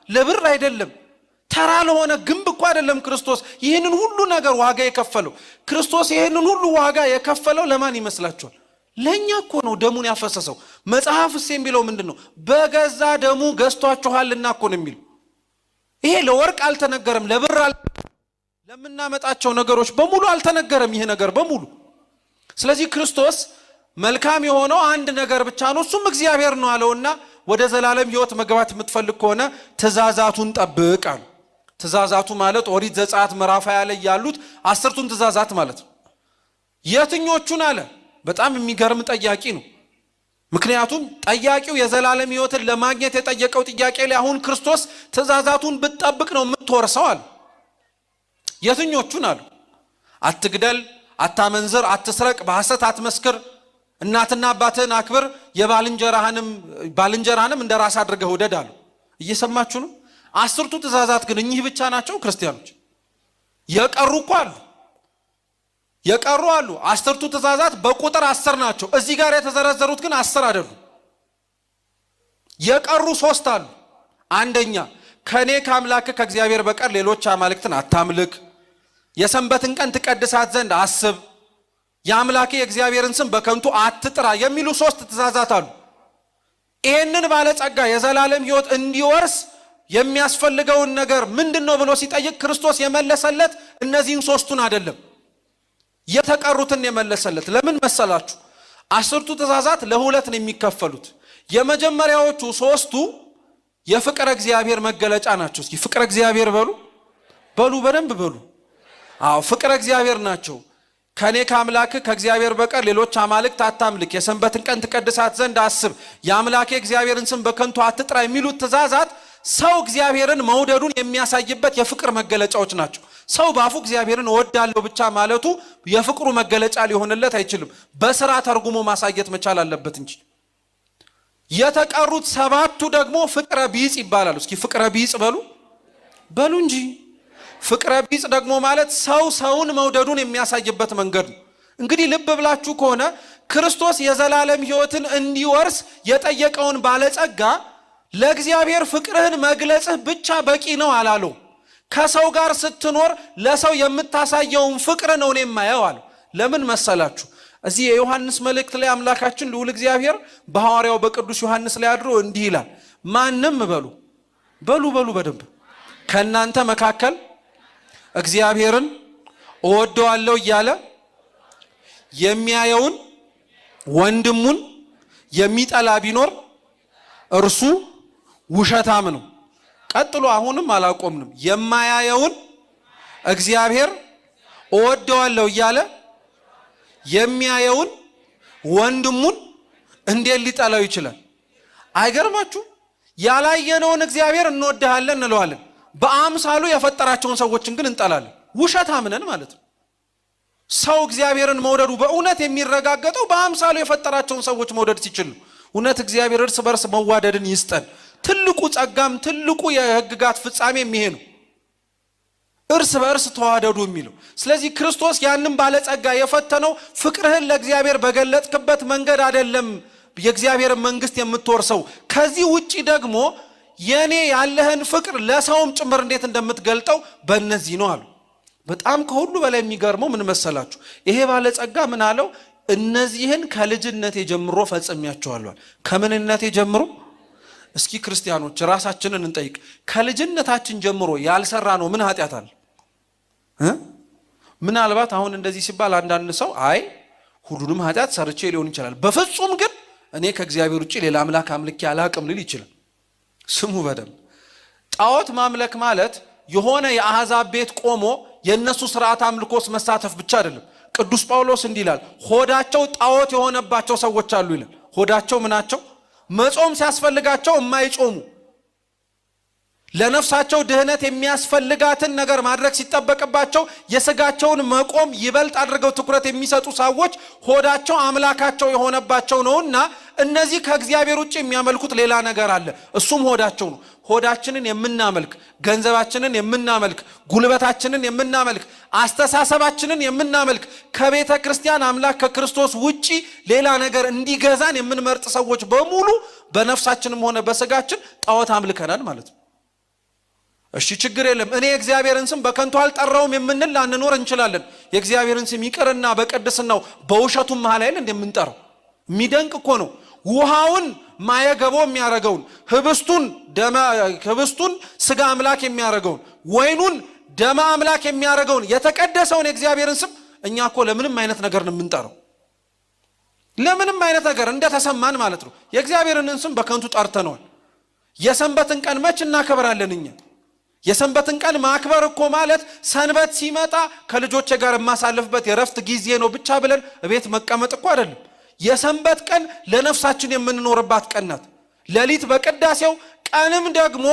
ለብር አይደለም፣ ተራ ለሆነ ግንብ እኮ አይደለም። ክርስቶስ ይህንን ሁሉ ነገር ዋጋ የከፈለው ክርስቶስ ይህንን ሁሉ ዋጋ የከፈለው ለማን ይመስላችኋል? ለኛ እኮ ነው ደሙን ያፈሰሰው። መጽሐፍስ የሚለው ምንድነው? በገዛ ደሙ ገዝቷችኋልና እኮ ነው የሚለው። ይሄ ለወርቅ አልተነገረም፣ ለብር ለምናመጣቸው ነገሮች በሙሉ አልተነገረም ይሄ ነገር በሙሉ። ስለዚህ ክርስቶስ መልካም የሆነው አንድ ነገር ብቻ ነው፣ እሱም እግዚአብሔር ነው አለውና ወደ ዘላለም ሕይወት መግባት የምትፈልግ ከሆነ ትእዛዛቱን ጠብቅ አለ። ትእዛዛቱ ማለት ኦሪት ዘጸአት ምዕራፍ 20 ላይ ያሉት 10ቱን ትእዛዛት ማለት ነው። የትኞቹን አለ? በጣም የሚገርም ጠያቂ ነው። ምክንያቱም ጠያቂው የዘላለም ሕይወትን ለማግኘት የጠየቀው ጥያቄ ላይ አሁን ክርስቶስ ትእዛዛቱን ብትጠብቅ ነው የምትወርሰው አለ። የትኞቹን አሉ? አትግደል፣ አታመንዝር፣ አትስረቅ፣ በሐሰት አትመስክር፣ እናትና አባትህን አክብር፣ ባልንጀራህንም እንደ ራስ አድርገህ ውደድ አሉ። እየሰማችሁ ነው? 10ቱ ትእዛዛት ግን እኚህ ብቻ ናቸው ክርስቲያኖች? የቀሩ እኮ አሉ፣ የቀሩ አሉ። 10ቱ ትእዛዛት በቁጥር 10 ናቸው። እዚህ ጋር የተዘረዘሩት ግን 10 አይደሉም። የቀሩ 3 አሉ። አንደኛ ከኔ ከአምላክ ከእግዚአብሔር በቀር ሌሎች አማልክትን አታምልክ፣ የሰንበትን ቀን ትቀድሳት ዘንድ አስብ፣ የአምላኬ የእግዚአብሔርን ስም በከንቱ አትጥራ የሚሉ 3 ትእዛዛት አሉ። ይህንን ባለጸጋ የዘላለም ሕይወት እንዲወርስ የሚያስፈልገውን ነገር ምንድነው ብሎ ሲጠይቅ ክርስቶስ የመለሰለት እነዚህን 3ቱን አይደለም፣ የተቀሩትን የመለሰለት። ለምን መሰላችሁ? 10ቱ ትእዛዛት ለሁለት ነው የሚከፈሉት። የመጀመሪያዎቹ 3ቱ የፍቅር እግዚአብሔር መገለጫ ናቸው። እስኪ ፍቅር እግዚአብሔር በሉ በደንብ በሉ። አዎ ፍቅር እግዚአብሔር ናቸው። ከኔ ከአምላክ ከእግዚአብሔር በቀር ሌሎች አማልክት አታምልክ፣ የሰንበትን ቀን ትቀድሳት ዘንድ አስብ፣ የአምላኬ እግዚአብሔርን ስም በከንቱ አትጥራ የሚሉት ትእዛዛት ሰው እግዚአብሔርን መውደዱን የሚያሳይበት የፍቅር መገለጫዎች ናቸው። ሰው ባፉ እግዚአብሔርን እወዳለሁ ብቻ ማለቱ የፍቅሩ መገለጫ ሊሆንለት አይችልም። በስራ ተርጉሞ ማሳየት መቻል አለበት እንጂ። የተቀሩት 7ቱ ደግሞ ፍቅረ ቢጽ ይባላሉ። እስኪ ፍቅረ ቢጽ በሉ እንጂ። ፍቅረ ቢጽ ደግሞ ማለት ሰው ሰውን መውደዱን የሚያሳይበት መንገድ ነው። እንግዲህ ልብ ብላችሁ ከሆነ ክርስቶስ የዘላለም ሕይወትን እንዲወርስ የጠየቀውን ባለጸጋ ለእግዚአብሔር ፍቅርህን መግለጽህ ብቻ በቂ ነው አላለው። ከሰው ጋር ስትኖር ለሰው የምታሳየውን ፍቅር ነው እኔ የማየው አለ። ለምን መሰላችሁ? እዚህ የዮሐንስ መልእክት ላይ አምላካችን ልዑል እግዚአብሔር በሐዋርያው በቅዱስ ዮሐንስ ላይ አድሮ እንዲህ ይላል፣ ማንም በሉ በደንብ ከእናንተ መካከል እግዚአብሔርን እወደዋለሁ እያለ የሚያየውን ወንድሙን የሚጠላ ቢኖር እርሱ ውሸታም ነው። ቀጥሎ አሁንም አላቆምንም። የማያየውን እግዚአብሔር እወደዋለሁ እያለ የሚያየውን ወንድሙን እንዴት ሊጠላው ይችላል? አይገርማችሁ? ያላየነውን እግዚአብሔር እንወድሃለን እንለዋለን፣ በአምሳሉ የፈጠራቸውን ሰዎችን ግን እንጠላለን። ውሸታም ነን ማለት ነው። ሰው እግዚአብሔርን መውደዱ በእውነት የሚረጋገጠው በአምሳሉ የፈጠራቸውን ሰዎች መውደድ ሲችል ነው። እውነት እግዚአብሔር እርስ በርስ መዋደድን ይስጠን። ትልቁ ጸጋም ትልቁ የሕግጋት ፍጻሜ የሚሄ ነው፣ እርስ በርስ ተዋደዱ የሚለው። ስለዚህ ክርስቶስ ያንን ባለጸጋ የፈተነው ፍቅርህን ለእግዚአብሔር በገለጥክበት መንገድ አይደለም የእግዚአብሔር መንግስት የምትወርሰው፣ ከዚህ ውጪ ደግሞ የኔ ያለህን ፍቅር ለሰውም ጭምር እንዴት እንደምትገልጠው በእነዚህ ነው አሉ። በጣም ከሁሉ በላይ የሚገርመው ምን መሰላችሁ? ይሄ ባለጸጋ ምን አለው? እነዚህን ከልጅነቴ ጀምሮ ፈጽሜያቸዋለሁ። ከምንነቴ ጀምሮ? እስኪ ክርስቲያኖች ራሳችንን እንጠይቅ። ከልጅነታችን ጀምሮ ያልሰራ ነው ምን ኃጢአት አለ? ምናልባት አሁን እንደዚህ ሲባል አንዳንድ ሰው አይ ሁሉንም ኃጢአት ሰርቼ ሊሆን ይችላል፣ በፍጹም ግን እኔ ከእግዚአብሔር ውጪ ሌላ አምላክ አምልኬ አላቅም ሊል ይችላል። ስሙ በደንብ። ጣዖት ማምለክ ማለት የሆነ የአሕዛብ ቤት ቆሞ የነሱ ስርዓት አምልኮስ መሳተፍ ብቻ አይደለም። ቅዱስ ጳውሎስ እንዲህ ይላል፣ ሆዳቸው ጣዖት የሆነባቸው ሰዎች አሉ ይላል። ሆዳቸው ምናቸው? መጾም ሲያስፈልጋቸው የማይጾሙ፣ ለነፍሳቸው ድህነት የሚያስፈልጋትን ነገር ማድረግ ሲጠበቅባቸው የስጋቸውን መቆም ይበልጥ አድርገው ትኩረት የሚሰጡ ሰዎች ሆዳቸው አምላካቸው የሆነባቸው ነውና እነዚህ ከእግዚአብሔር ውጭ የሚያመልኩት ሌላ ነገር አለ፣ እሱም ሆዳቸው ነው። ሆዳችንን የምናመልክ፣ ገንዘባችንን የምናመልክ፣ ጉልበታችንን የምናመልክ፣ አስተሳሰባችንን የምናመልክ፣ ከቤተ ክርስቲያን አምላክ ከክርስቶስ ውጪ ሌላ ነገር እንዲገዛን የምንመርጥ ሰዎች በሙሉ በነፍሳችንም ሆነ በስጋችን ጣዖት አምልከናል ማለት ነው። እሺ ችግር የለም፣ እኔ የእግዚአብሔርን ስም በከንቱ አልጠራውም የምንል ላንኖር እንችላለን። የእግዚአብሔርን ስም ይቅርና በቅድስናው በውሸቱም መሃል አይደል እንደምንጠራው። የሚደንቅ እኮ ነው። ውሃውን ማየገቦ የሚያረገውን፣ ህብስቱን ስጋ አምላክ የሚያረገውን፣ ወይኑን ደማ አምላክ የሚያረገውን የተቀደሰውን የእግዚአብሔርን ስም እኛ እኮ ለምንም አይነት ነገር ነው የምንጠራው። ለምንም አይነት ነገር እንደተሰማን ማለት ነው። የእግዚአብሔርን ስም በከንቱ ጠርተነዋል። የሰንበትን ቀን መች እናከብራለን እኛ? የሰንበትን ቀን ማክበር እኮ ማለት ሰንበት ሲመጣ ከልጆቼ ጋር የማሳልፍበት የረፍት ጊዜ ነው ብቻ ብለን ቤት መቀመጥ እኮ አይደለም። የሰንበት ቀን ለነፍሳችን የምንኖርባት ቀን ናት። ሌሊት በቅዳሴው ቀንም ደግሞ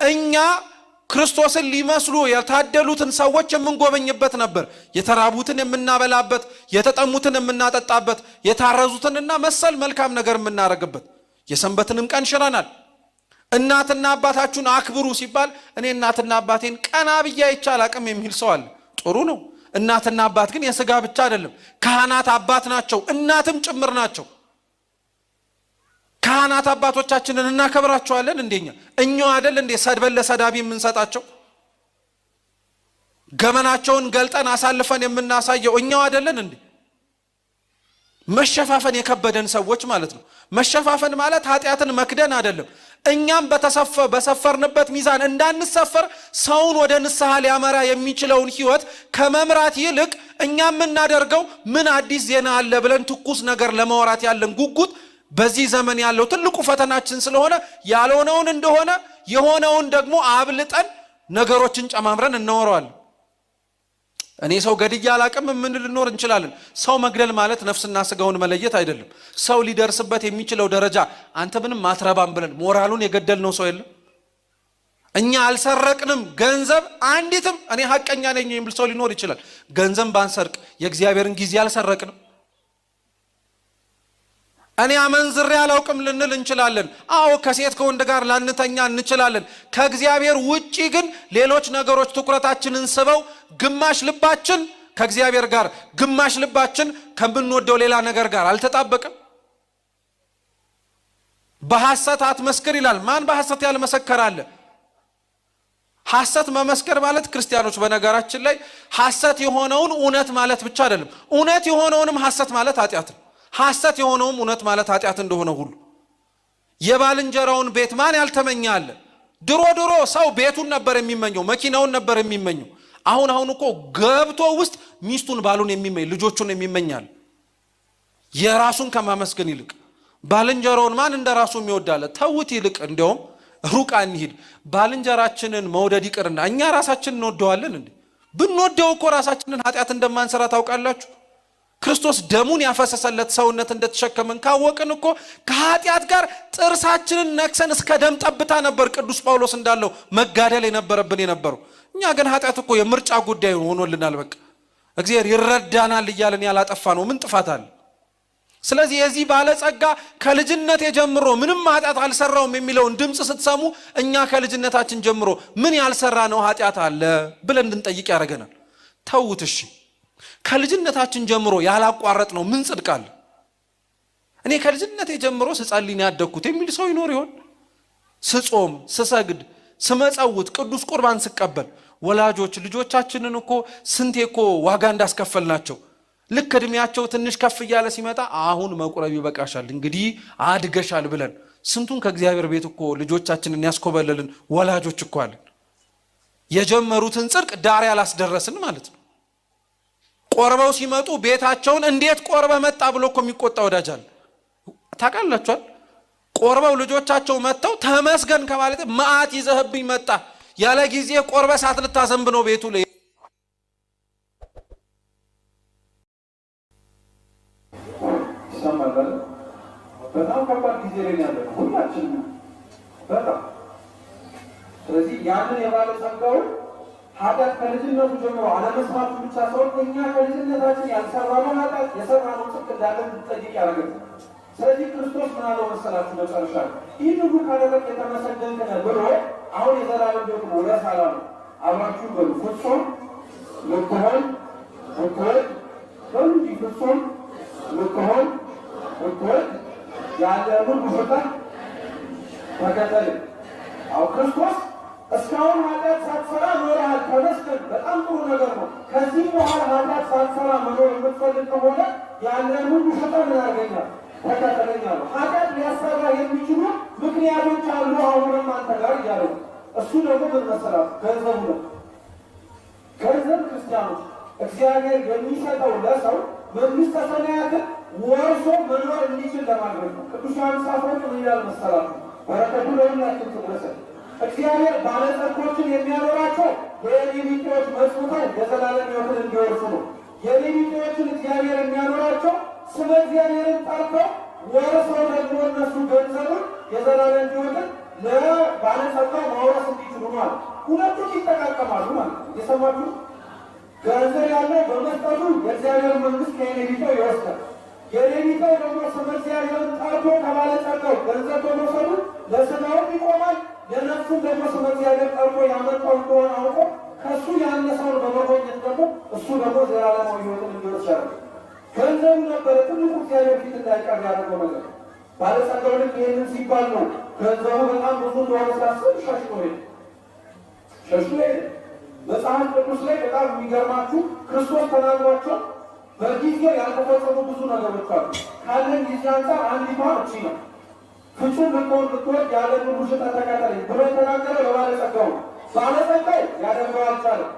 እኛ ክርስቶስን ሊመስሉ የታደሉትን ሰዎች የምንጎበኝበት ነበር። የተራቡትን የምናበላበት፣ የተጠሙትን የምናጠጣበት፣ የታረዙትንና መሰል መልካም ነገር የምናደርግበት። የሰንበትንም ቀን ሽረናል። እናትና አባታችሁን አክብሩ ሲባል እኔ እናትና አባቴን ቀና ብዬ አይቼ አላቅም የሚል ሰው አለ። ጥሩ ነው። እናትና አባት ግን የሥጋ ብቻ አይደለም፣ ካህናት አባት ናቸው፣ እናትም ጭምር ናቸው። ካህናት አባቶቻችንን እናከብራቸዋለን። እንደኛ እኛው አይደል እንዴ ሰድበን ለሰዳቢ የምንሰጣቸው? ገመናቸውን ገልጠን አሳልፈን የምናሳየው እኛው አይደለን እንዴ? መሸፋፈን የከበደን ሰዎች ማለት ነው። መሸፋፈን ማለት ኃጢአትን መክደን አይደለም። እኛም በሰፈርንበት ሚዛን እንዳንሰፈር ሰውን ወደ ንስሐ ሊያመራ የሚችለውን ሕይወት ከመምራት ይልቅ እኛ የምናደርገው ምን አዲስ ዜና አለ ብለን ትኩስ ነገር ለማውራት ያለን ጉጉት በዚህ ዘመን ያለው ትልቁ ፈተናችን ስለሆነ ያልሆነውን እንደሆነ የሆነውን ደግሞ አብልጠን ነገሮችን ጨማምረን እናወራዋለን። እኔ ሰው ገድያ አላቅም ምን ልኖር እንችላለን። ሰው መግደል ማለት ነፍስና ስጋውን መለየት አይደለም። ሰው ሊደርስበት የሚችለው ደረጃ አንተ ምንም ማትረባም ብለን ሞራሉን የገደልነው ሰው የለም። እኛ አልሰረቅንም። ገንዘብ አንዲትም እኔ ሐቀኛ ነኝ የሚል ሰው ሊኖር ይችላል። ገንዘብ ባንሰርቅ የእግዚአብሔርን ጊዜ አልሰረቅንም። እኔ አመንዝሬ አላውቅም ልንል እንችላለን። አዎ ከሴት ከወንድ ጋር ላንተኛ እንችላለን። ከእግዚአብሔር ውጪ ግን ሌሎች ነገሮች ትኩረታችንን ስበው ግማሽ ልባችን ከእግዚአብሔር ጋር፣ ግማሽ ልባችን ከምንወደው ሌላ ነገር ጋር አልተጣበቅም። በሐሰት አትመስክር ይላል። ማን በሐሰት ያልመሰከረ አለ? ሐሰት መመስከር ማለት ክርስቲያኖች በነገራችን ላይ ሐሰት የሆነውን እውነት ማለት ብቻ አይደለም። እውነት የሆነውንም ሐሰት ማለት ኃጢአት ነው። ሐሰት የሆነውም እውነት ማለት ኃጢአት እንደሆነ ሁሉ የባልንጀራውን ቤት ማን ያልተመኘ አለ? ድሮ ሰው ቤቱን ነበር የሚመኘው፣ መኪናውን ነበር የሚመኘው። አሁን እኮ ገብቶ ውስጥ ሚስቱን፣ ባሉን የሚመኝ፣ ልጆቹን የሚመኛል። የራሱን ከማመስገን ይልቅ ባልንጀራውን ማን እንደራሱ የሚወዳለ? ተውት። ይልቅ እንደውም ሩቅ አንሂድ። ባልንጀራችንን መውደድ ይቅርና እኛ ራሳችንን እንወደዋለን እንዴ? ብንወደው እኮ ራሳችንን ኃጢአት እንደማንሰራ ታውቃላችሁ። ክርስቶስ ደሙን ያፈሰሰለት ሰውነት እንደተሸከመን ካወቅን እኮ ከኃጢአት ጋር ጥርሳችንን ነክሰን እስከ ደም ጠብታ ነበር ቅዱስ ጳውሎስ እንዳለው መጋደል የነበረው። እኛ ግን ኃጢአት እኮ የምርጫ ጉዳይ ሆኖልናል። በቃ እግዚአብሔር ይረዳናል እያልን ያላጠፋ ነው ምን ጥፋት አለ? ስለዚህ የዚህ ባለጸጋ ከልጅነት ጀምሮ ምንም ኃጢአት አልሰራውም የሚለውን ድምጽ ስትሰሙ እኛ ከልጅነታችን ጀምሮ ምን ያልሰራ ነው ኃጢአት አለ ብለን እንድንጠይቅ ያደርገናል። ተውት እሺ፣ ከልጅነታችን ጀምሮ ያላቋረጥ ነው ምን ጽድቅ አለ? እኔ ከልጅነቴ ጀምሮ ስጸልይ ነው ያደግኩት የሚል ሰው ይኖር ይሆን? ስጾም፣ ስሰግድ፣ ስመጸውት፣ ቅዱስ ቁርባን ስቀበል ወላጆች ልጆቻችንን እኮ ስንቴ እኮ ዋጋ እንዳስከፈልናቸው ልክ እድሜያቸው ትንሽ ከፍ እያለ ሲመጣ አሁን መቁረብ ይበቃሻል እንግዲህ አድገሻል ብለን ስንቱን ከእግዚአብሔር ቤት እኮ ልጆቻችንን ያስኮበለልን ወላጆች እኮ አለን። የጀመሩትን ጽድቅ ዳር ያላስደረስን ማለት ነው። ቆርበው ሲመጡ ቤታቸውን እንዴት ቆርበ መጣ ብሎ እኮ የሚቆጣ ወዳጅ አለ። ታውቃላችኋል? ቆርበው ልጆቻቸው መጥተው ተመስገን ከማለት መዓት ይዘህብኝ መጣ ያለ ጊዜ ቆርበ ሳት ልታዘንብ ነው ቤቱ ላይ ይሰማል። በጣም ከባድ ጊዜ ላይ ያለው ሁላችን በጣም ስለዚህ ያንን የባለጸጋውን ኃጢአት ከልጅነቱ ጀምሮ አለመስማቱ ብቻ ሳይሆን እኛ ከልጅነታችን ያልሰራነው ኃጢአት የሰራነው ጽድቅ እንዳለ እንድንጠይቅ ያደርገናል። ስለዚህ ክርስቶስ ምን አለው መሰላችሁ? መጨረሻ ይህን ሁሉ ካደረግ የተመሰገንክ ነህ ብሎ አሁን የዘላለም ቤት ነው ለሳላ ነው አብራችሁ በሉ ፍጹም ልትሆን ልትወድ በሉ እንጂ ፍጹም ልትሆን ልትወድ ያለውን ውሸታን ተከተል። አሁን ክርስቶስ እስካሁን ኃጢአት ሳትሰራ ኖረሃል፣ ተመስገን፣ በጣም ጥሩ ነገር ነው። ከዚህ በኋላ ኃጢአት ሳትሰራ መኖር የምትፈልግ ከሆነ ያለን ሁሉ ውሸታን ያገኛል ተከተለኛል። ኃጢአት ሊያሰራ የሚችሉ ምክንያቶች አሉ አሁንም አንተ ጋር እያለው እሱ ደግሞ ምን መሰራት ገንዘቡ ነው። ገንዘብ ክርስቲያኖች እግዚአብሔር የሚሰጠው ለሰው መንግሥተ ሰማያትን ወርሶ መኖር እንዲችል ለማድረግ ነው። ቅዱስ ዮሐንስ አፈወርቅ ምን ይላል መሰላችሁ? በረከቱ ለሁላችን ትድረሰን። እግዚአብሔር ባለጸጎችን የሚያኖራቸው የዕኔ ቢጤዎች መጽውተው የዘላለም ሕይወትን እንዲወርሱ ነው። የዕኔ ቢጤዎችን እግዚአብሔር የሚያኖራቸው ስለ እግዚአብሔርን ጠርተው ወርሰው ደግሞ እነሱ ገንዘቡን የዘላለም ሕይወትን ለባለጸጋው ማውረስ እንዲችሉ ማለት ሁለቱም ይጠቃቀማሉ ማለት ነው። የሰማችሁ ገንዘብ ያለው በመስጠቱ የእግዚአብሔር መንግሥት ከዕኔ ቢጤው ይወስዳል። የዕኔ ቢጤው ደግሞ ስለ እግዚአብሔርን ጠርቶ ከባለጸጋው ገንዘብ በመውሰዱ ለሥጋውም ይቆማል፣ ለነፍሱም ደግሞ ስለ እግዚአብሔር ጠርቶ ያመጣው እንደሆነ አውቆ ከእሱ ያነሰውን በመጎብኘት ደግሞ እሱ ደግሞ ዘላለማዊ ሕይወትን እንዲወርስ ያደርጋል። ገንዘቡ ነበረ ትልቁ እግዚአብሔር ፊት እንዳይቀር ያደረገው ነገር። ባለጸጋው ልክ ይህንን ሲባል ነው ገንዘቡ በጣም ብዙ እንደሆነ ሲያስብ ሸሽቶ ሄደ። መጽሐፍ ቅዱስ ላይ በጣም የሚገርማችሁ ክርስቶስ ተናግሯቸው በጊዜው ያልተፈጸሙ ብዙ ነገሮች አሉ። ካለን ጊዜ አንጻር አንዲቷ እቺ ነው። ፍጹም ልትሆን ብትወድ ያለን ሁሉ ሽጠህ ተከተለኝ ብሎ የተናገረ ለባለጸጋው ነው። ባለጸጋው ያደርገው አልቻለም።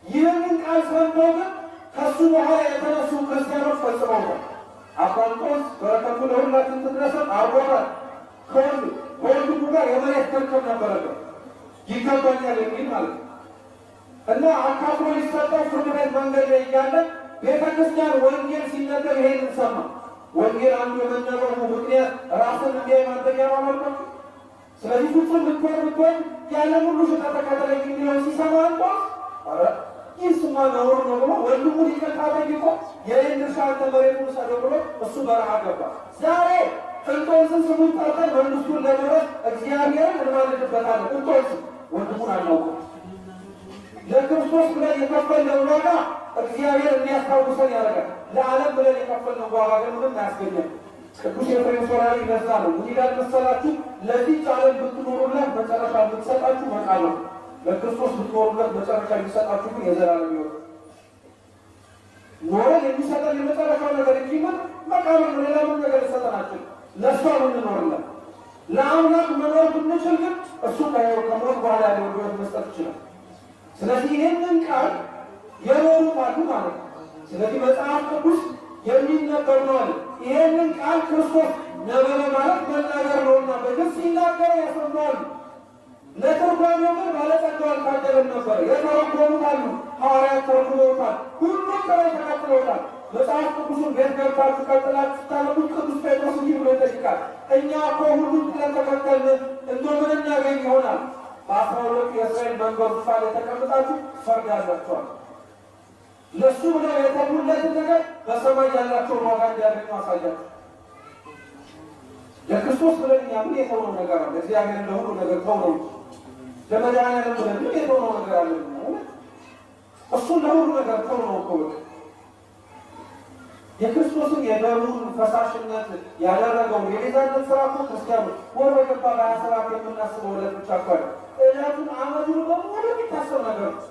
ይህንን ቃል ሰምቶ ግን ከሱ በኋላ የተነሱ ክርስቲያኖች ፈጽመውታል። አፍራንጦስ በረከቱ ለሁላችን ትድረሰን አርጎታል። ከወንድሙ ጋር የመሬት ክርክር ነበረበት፣ ይገባኛል የሚል ማለት ነው። እና አካፍሎ ሊሰጠው ፍርድ ቤት መንገድ ላይ እያለ ቤተ ክርስቲያን ወንጌል ሲነገር ይሄንን ሰማ። ወንጌል አንዱ የመነገሩ ምክንያት ራስን እንዲያይ ማድረጊያ ማመልከቱ። ስለዚህ ፍጹም ብትሆን ያለን ሁሉ ሽጠህ ተከተለኝ የሚለውን ሲሰማ እንኳን ይህ ስማ ነውር ነው ብሎ ወንድሙን ይቅርታ ጠይቆ የኔን ድርሻ አንተ መሬቱን ውሰደው ብሎ እሱ በረሃ ገባ። ዛሬ እንጦንስን ስሙን ጠርተን መንግሥቱን ለመውረስ እግዚአብሔርን እንማልድበታለን። እንጦንስን ወንድሙን አናውቅም። ለክርስቶስ ብለን የከፈልነው ዋጋ እግዚአብሔር እንዲያስታውሰን ያደርጋል። ለዓለም ብለን የከፈልነው ዋጋ ግን ምንም አያስገኘም። ቅዱስ ኤፍሬም ሶርያዊ ይነሳ ነው ምን ይላል መሰላችሁ? ለዚህች ዓለም ብትኖሩላት መጨረሻ ብትሰጣችሁ መቃል ነው። ለክርስቶስ ብትኖሩለት መጨረሻ የሚሰጣችሁ ግን የዘላለም ሕይወት ኖረን የሚሰጠን የመጨረሻው ነገር እንጂ ምን መቃብር ነው። ሌላ ምን ነገር ይሰጠናችን? ለእሷ ምንኖርለት ለአምላክ መኖር ብንችል ግን እሱ ከሞት በኋላ ያለው ሕይወት መስጠት ይችላል። ስለዚህ ይህንን ቃል የኖሩት አሉ ማለት ነው። ስለዚህ መጽሐፍ ቅዱስ የሚነበብ ነው አለ። ይህንን ቃል ክርስቶስ ነበረ ማለት መናገር ነውና በግልጽ ሲናገር ያሰማሉ። ለትርጓሜው ግን ባለጸጋው አልታደለም ነበር። የተረጎሙት አሉ፣ ሐዋርያት ተርጉመውታል፣ ሁሉም ሰው ተከትለውታል። መጽሐፍ ቅዱስን ቤት ገብታችሁ ቀጥላችሁ ስታነቡት ቅዱስ ጴጥሮስ እንዲህ ብሎ ይጠይቃል። እኛ እኮ ሁሉን ስለተከተልን እንደው ምን እናገኝ ይሆናል? በ12 የእስራኤል መንገድ ዙፋን የተቀምጣችሁ ትፈርዳላችኋል። ለእሱ ብለው የተሙለትን ነገር በሰማይ ያላቸውን ዋጋ እንዲያገኙ አሳያችሁ። ለክርስቶስ ብለን እኛ ምን የተውነው ነገር አለ? እግዚአብሔር ለሁሉ ነገር ተውነው። ለመድኃኒዓለም ብለን ምን የተውነው ነገር አለ? እሱን ለሁሉ ነገር ተውነው እኮ የክርስቶስን የደሙን ፈሳሽነት ያደረገው የቤዛነት ስራ እኮ ክርስቲያኖች ወር በገባ በ27 የምናስበው ዕለት ብቻ እኮ ዕለቱን ዓመቱን በሙሉ የሚታሰብ ነገር ነው።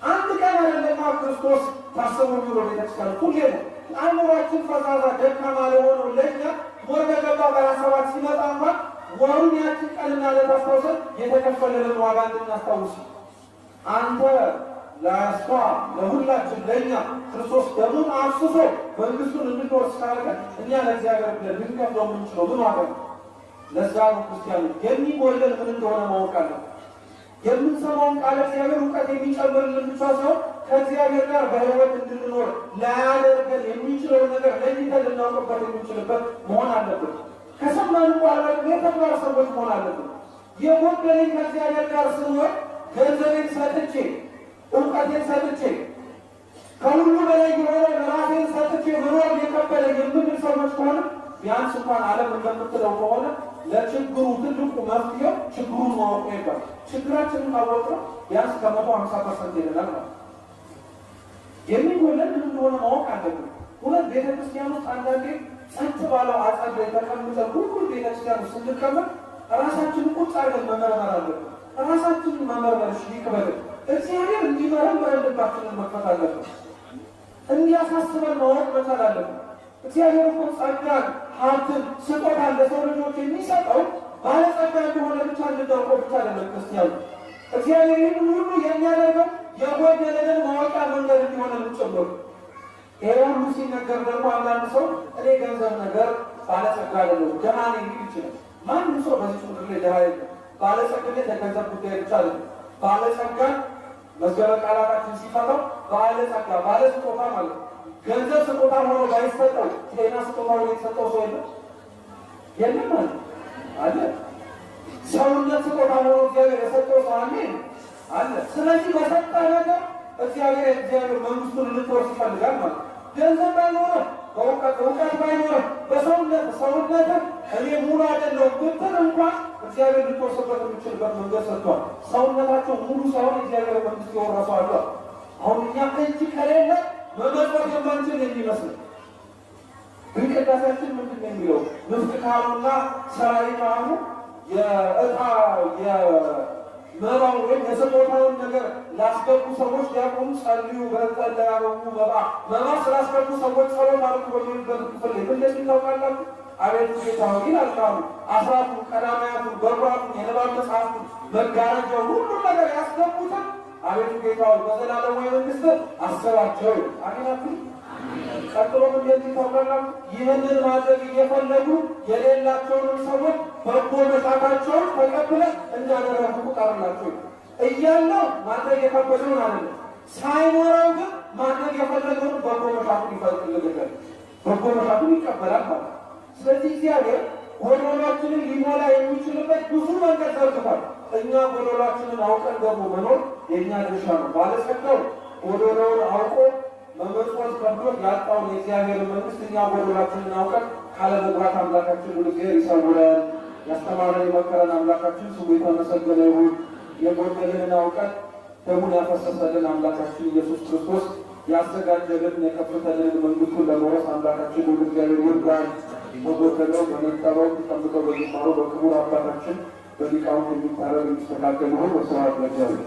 አንድ ቀን አይደለማ ክርስቶስ ታስቦ የሚውለው ቤተክርስቲያን ሁሌ ነው። አእምሯችን ፈዛዛ ደካማ ለሆነው ለእኛ ወር በገባ በ27 ሲመጣ እንኳን ወሩን ያችን ቀንና ዕለት አስታውሰን የተከፈለልን ዋጋ እንድናስታውስ አንተ ለእሷ ለሁላችን ለእኛ ክርስቶስ ደሙን አፍስሶ መንግስቱን እንድንወርስ ካልከን እኛ ለእግዚአብሔር ብለን ልንከፍለው የምንችለው ምን ዋጋ ነው? ለዛ ነው ክርስቲያኑ የሚጎለን ምን እንደሆነ ማወቅ አለን። የምንሰማውን ቃል እግዚአብሔር እውቀት የሚጨምርልን ብቻ ሳይሆን ከእግዚአብሔር ጋር በሕይወት እንድንኖር ላያደርገን የሚችለውን ነገር ለይተን ልናውቅበት የሚችልበት መሆን አለብን። ከሰማን በኋላ የተግባር ሰዎች መሆን አለብን። የጎደለኝ ከእግዚአብሔር ጋር ስኖር ገንዘቤን ሰጥቼ እውቀቴን ሰጥቼ ከሁሉ በላይ የሆነ ራሴን ሰጥቼ መኖር የከበደኝ የምንል ሰዎች ከሆነ ቢያንስ እንኳን ዓለም እንደምትለው ከሆነ ለችግሩ ትልቁ መፍትሄው ችግሩን ማወቅ ይባል። ችግራችንን ካወቅነው ቢያንስ ከ150% ይደናል ማለት የሚጎለን ምን እንደሆነ ማወቅ አለብን። ሁለት ቤተክርስቲያን ውስጥ አንዳንዴ ጸጥ ባለው አጸድ ላይ ተቀምጠን ሁሉ ቤተክርስቲያን ውስጥ ስንቀመጥ ራሳችንን ቁጭ አድርገን መመርመር አለብን። ራሳችንን መመርመር ይክበድን። እግዚአብሔር እንዲመረምረን ልባችንን መክፈት አለብን። እንዲያሳስበን ማወቅ መቻል አለብን። እግዚአብሔር እኮ ጸጋን፣ ሀብትን፣ ስጦታን ለሰው ልጆች የሚሰጠው ባለጸጋ እንደሆነ ብቻ እንድናውቀው ብቻ አይደለም። ክርስቲያኑ እግዚአብሔር ይህን ሁሉ የሚያደርገው የጎደለንን ማወቂያ መንገድ እንዲሆነ ጭምር። ይሄ ሁሉ ሲነገር ደግሞ አንዳንድ ሰው እኔ ገንዘብ ነገር ባለጸጋ አይደለሁም ደሃ ነኝ ሊል ይችላል። ማንም ሰው በዚህ ምድር ላይ ደሃ የለም። ባለጸግነት የገንዘብ ጉዳይ ብቻ አይደለም። ባለጸጋን መዝገበ ቃላታችን ሲፈታው ባለጸጋ ባለስጦታ ማለት ነው። ገንዘብ ስጦታ ሆኖ ባይሰጠው ጤና ስጦታ ሆኖ የተሰጠው ሰው የለም አለ። ሰውነት ስጦታ ሆኖ እግዚአብሔር የሰጠው ሰው አለ። ስለዚህ በሰጠ ነገር እግዚአብሔር መንግስቱን ልትወርስ ይፈልጋል ማለት ነው። ገንዘብ ባይኖርህ እውቀት ባይኖርህ በሰውነት እኔ ሙሉ አይደለሁም ብትል እንኳን እግዚአብሔር ልትወርስበት የሚችልበት መንገድ ሰጥቷል። ሰውነታቸው ሙሉ ሳይሆን እግዚአብሔር መንግስት የወረሱ አሉ። አሁን እኛ እጅ ከሌለ መመጽወት የማንችል የሚመስል ግን ቅዳሴያችን ምንድን ነው የሚለው? ንፍቅ ካህኑና ሰራዊ ካህኑ የእጣ የመባው ወይም የስጦታውን ነገር ላስገቡ ሰዎች ዲያቆኑ ጸልዩ በጸለ ያበቡ መባ ስላስገቡ ሰዎች ጸሎት አድርጉ በሚልበት ክፍል ላይ ምን እንደሚታወቃላችሁ? አቤቱ ጌታ ሆይ ይላል ካህኑ አስራቱን፣ ቀዳማያቱን፣ በኩራቱን፣ የንባብ መጽሐፍቱን፣ መጋረጃውን ሁሉም ነገር ያስገቡትን አቤቱ ጌታ ሆይ በዘላለማዊ መንግስት አስባቸው። አሜናችሁ። ቀጥሎም እንደዚህ ታውቃላችሁ፣ ይህንን ማድረግ እየፈለጉ የሌላቸውንም ሰዎች በጎ መሻታቸውን ተቀብለን እንዳደረጉ ቁጠርላቸው። እያለው ማድረግ የከበደውን አይደለም፣ ሳይኖረው ግን ማድረግ የፈለገውን በጎ መሻቱን ይፈልግልናል፣ በጎ መሻቱን ይቀበላል ማለት። ስለዚህ እግዚአብሔር ጎዶሏችንን ሊሞላ የሚችልበት ብዙ መንገድ ዘርግቷል። እኛ ጎዶሏችንን አውቀን ደግሞ መኖር የእኛ ድርሻ ነው። ባለጸጋው ጎዶሎውን አውቆ መመጽወት ከብዶት ያጣውን የእግዚአብሔር መንግስት እኛ ጎዶሏችንን አውቀን ካለመግባት አምላካችን ሁሉ እግዚአብሔር ይሰውረን። ያስተማረን የመከረን አምላካችን ስሙ የተመሰገነ ይሁን። የጎደለንን አውቀን ደሙን ያፈሰሰልን አምላካችን ኢየሱስ ክርስቶስ ያዘጋጀልን የከፍተልን መንግስቱን ለመውረስ አምላካችን ሁሉ እግዚአብሔር ይርዳን። በጎደለው በመጠበው ተጠብቀው በሚማሩ በክቡር አባታችን በሊቃውንት የሚታረም የሚስተካከል ሆኖ በስርዓት ለእግዚአብሔር